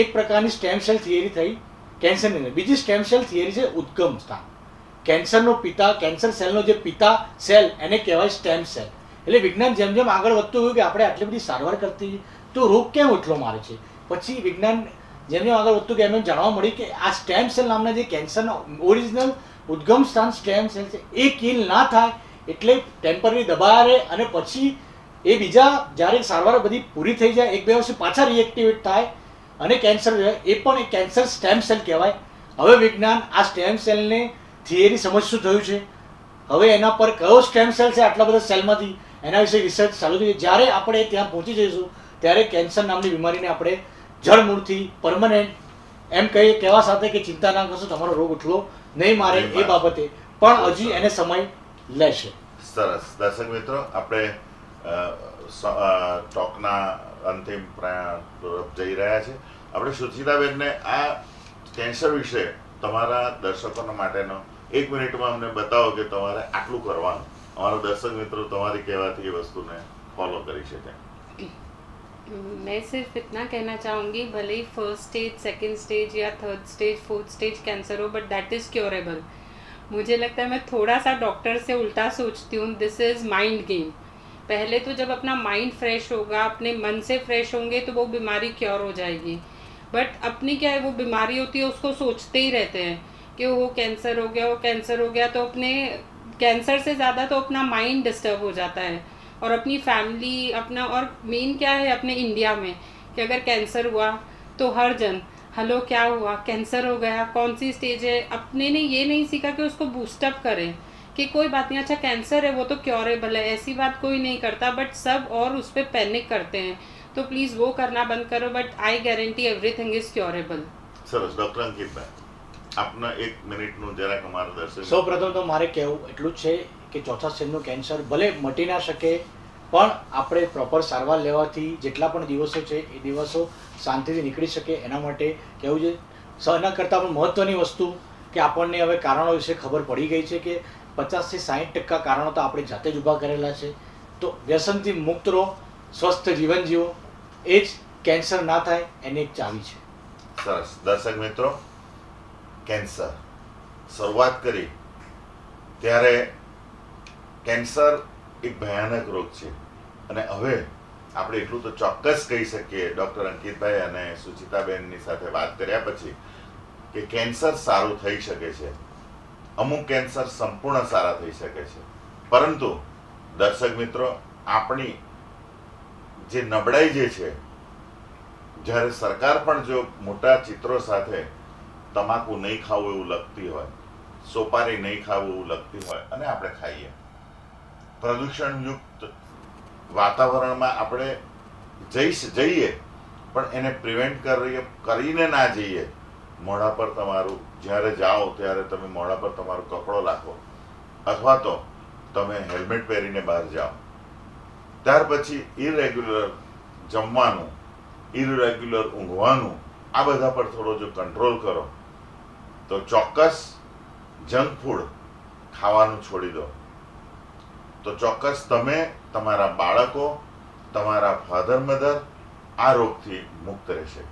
S2: એક પ્રકારની સ્ટેમ સેલ થિયરી થઈ કેન્સરની અંદર. બીજી સ્ટેમ સેલ થિયરી છે ઉદ્ગમ સ્થાન. કેન્સરનો પિતા, કેન્સર સેલનો જે પિતા સેલ એને કહેવાય સ્ટેમ સેલ. એટલે વિજ્ઞાન જેમ જેમ આગળ વધતું ગયું કે આપણે આટલી બધી સારવાર કરતી તો રોગ કેમ ઉથલો મારે છે, પછી વિજ્ઞાન જેમ જેમ આગળ વધતું ગયા એમ જાણવા મળ્યું કે આ સ્ટેમ સેલ નામના જે કેન્સરના ઓરિજિનલ ઉદ્ગમ સ્થાન સ્ટેમ સેલ છે એ કિલ ના થાય એટલે ટેમ્પરરી દબાયા રહે અને પછી એ બીજા જ્યારે સારવાર બધી પૂરી થઈ જાય 1-2 વર્ષ પાછા રિએક્ટિવેટ થાય અને કેન્સર એ પણ એક કેન્સર સ્ટેમ સેલ કહેવાય. હવે વિજ્ઞાન આ સ્ટેમ સેલને થિયરી સમજશું થયું છે. હવે એના પર કયો સ્ટેમ સેલ છે આટલા બધા સેલમાંથી એના વિશે રિસર્ચ ચાલુ થઈ. જ્યારે આપણે ત્યાં પહોંચી જઈશું ત્યારે કેન્સર નામની બીમારીને આપણે જળમૂળથી પરમનન્ટ એમ કહેવા સાથે કે ચિંતા ના કરશો, તમારો રોગ ઉઠલો નહીં મારે એ બાબતે પણ હજી એને સમય લેશે.
S1: સરસ. દર્શક મિત્રો, આપણે ટોકના અંતિમ તરફ જઈ રહ્યા છે. આપણે સુચિતાબેનને આ કેન્સર વિશે તમારા દર્શકોના માટેનો 1 મિનિટમાં અમને બતાવો કે તમારે આટલું કરવાનું. અમારા દર્શક મિત્રો તમારી કહેવાથી એ વસ્તુને ફોલો કરી શકે.
S3: मैं सिर्फ इतना कहना चाहूँगी, भले ही फर्स्ट स्टेज, सेकंड स्टेज या third stage, fourth stage cancer हो, बट दैट इज़ क्योरेबल. मुझे लगता है मैं थोड़ा सा डॉक्टर से उल्टा सोचती हूँ. This is mind game. पहले तो जब अपना माइंड फ्रेश होगा, अपने मन से फ्रेश होंगे तो वो बीमारी क्योर हो जाएगी. बट अपनी क्या है, वो बीमारी होती है उसको सोचते ही रहते हैं कि वो कैंसर हो गया, वो कैंसर हो गया. तो अपने कैंसर से ज़्यादा तो अपना माइंड डिस्टर्ब हो जाता है और अपनी फैमिली अपना, और मेन क्या है अपने इंडिया में कि अगर कैंसर हुआ तो हर जन हेलो क्या हुआ, कैंसर हो गया, कौन सी स्टेज है. अपने ने ये नहीं सीखा कि उसको बूस्टअप करें कि कोई बात नहीं, अच्छा कैंसर है वो तो क्योरेबल है, ऐसी बात कोई नहीं करता. बट सब और उस पर पैनिक करते हैं. तो प्लीज़ वो करना बंद करो. But I guarantee everything is curable.
S1: સરસ. ડૉક્ટર અંકિતભાઈ, આપના 1 મિનિટનું જરાક અમારા દર્શક.
S2: સૌપ્રથમ તો મારે કહેવું એટલું જ છે કે ચોથા સ્ટેજનું કેન્સર ભલે મટી ના શકે પણ આપણે પ્રોપર સારવાર લેવાથી જેટલા પણ દિવસો છે એ દિવસો શાંતિથી નીકળી શકે એના માટે કહેવું છે. એના કરતાં પણ મહત્ત્વની વસ્તુ કે આપણને હવે કારણો વિશે ખબર પડી ગઈ છે કે 50 થી 60% કારણો તો આપણે જાતે જ ઊભા કરેલા છે. તો વ્યસનથી મુક્ત રહો, સ્વસ્થ જીવન જીવો, એ જ કેન્સર ના થાય એની એક ચાવી છે.
S1: સરસ. દર્શક મિત્રો, કેન્સર શરૂઆત કરી ત્યારે કેન્સર એક ભયાનક રોગ છે અને હવે આપણે એટલું તો ચોક્કસ કહી શકીએ ડૉક્ટર અંકિતભાઈ અને સુચિતાબેનની સાથે વાત કર્યા પછી કે કેન્સર સારું થઈ શકે છે. અમુક કેન્સર સંપૂર્ણ સારા થઈ શકે છે. પરંતુ દર્શક મિત્રો, આપણી જે નબળાઈ જે છે જ્યારે સરકાર પણ જો મોટા ચિત્રો સાથે તમાકુ નહીં ખાવું એવું લખતી હોય, સોપારી નહીં ખાવું એવું લખતી હોય અને આપણે ખાઈએ, પ્રદૂષણયુક્ત વાતાવરણમાં આપણે જઈએ પણ એને પ્રિવેન્ટ કરીને ના જઈએ. મોઢા પર તમારું જ્યારે જાઓ ત્યારે તમે મોઢા પર તમારો કપડો રાખો અથવા તો તમે હેલ્મેટ પહેરીને બહાર જાઓ. ત્યાર પછી ઇરેગ્યુલર જમવાનું, ઇરેગ્યુલર ઊંઘવાનું, આ બધા પર થોડો જો કંટ્રોલ કરો તો ચોક્કસ જંક ફૂડ ખાવાનું છોડી દો તો ચોક્કસ તમે, તમારા બાળકો, તમારા ફાધર મધર આ રોગથી મુક્ત રહેશે.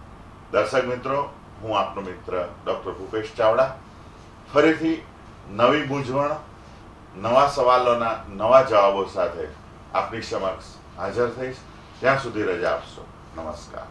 S1: દર્શક મિત્રો, હું આપનો મિત્ર ડૉક્ટર ભૂપેશ ચાવડા ફરીથી નવી મૂંઝવણ, નવા સવાલોના નવા જવાબો સાથે આપની સમક્ષ હાજર થઈશ. ત્યાં સુધી રજા આપશો. નમસ્કાર.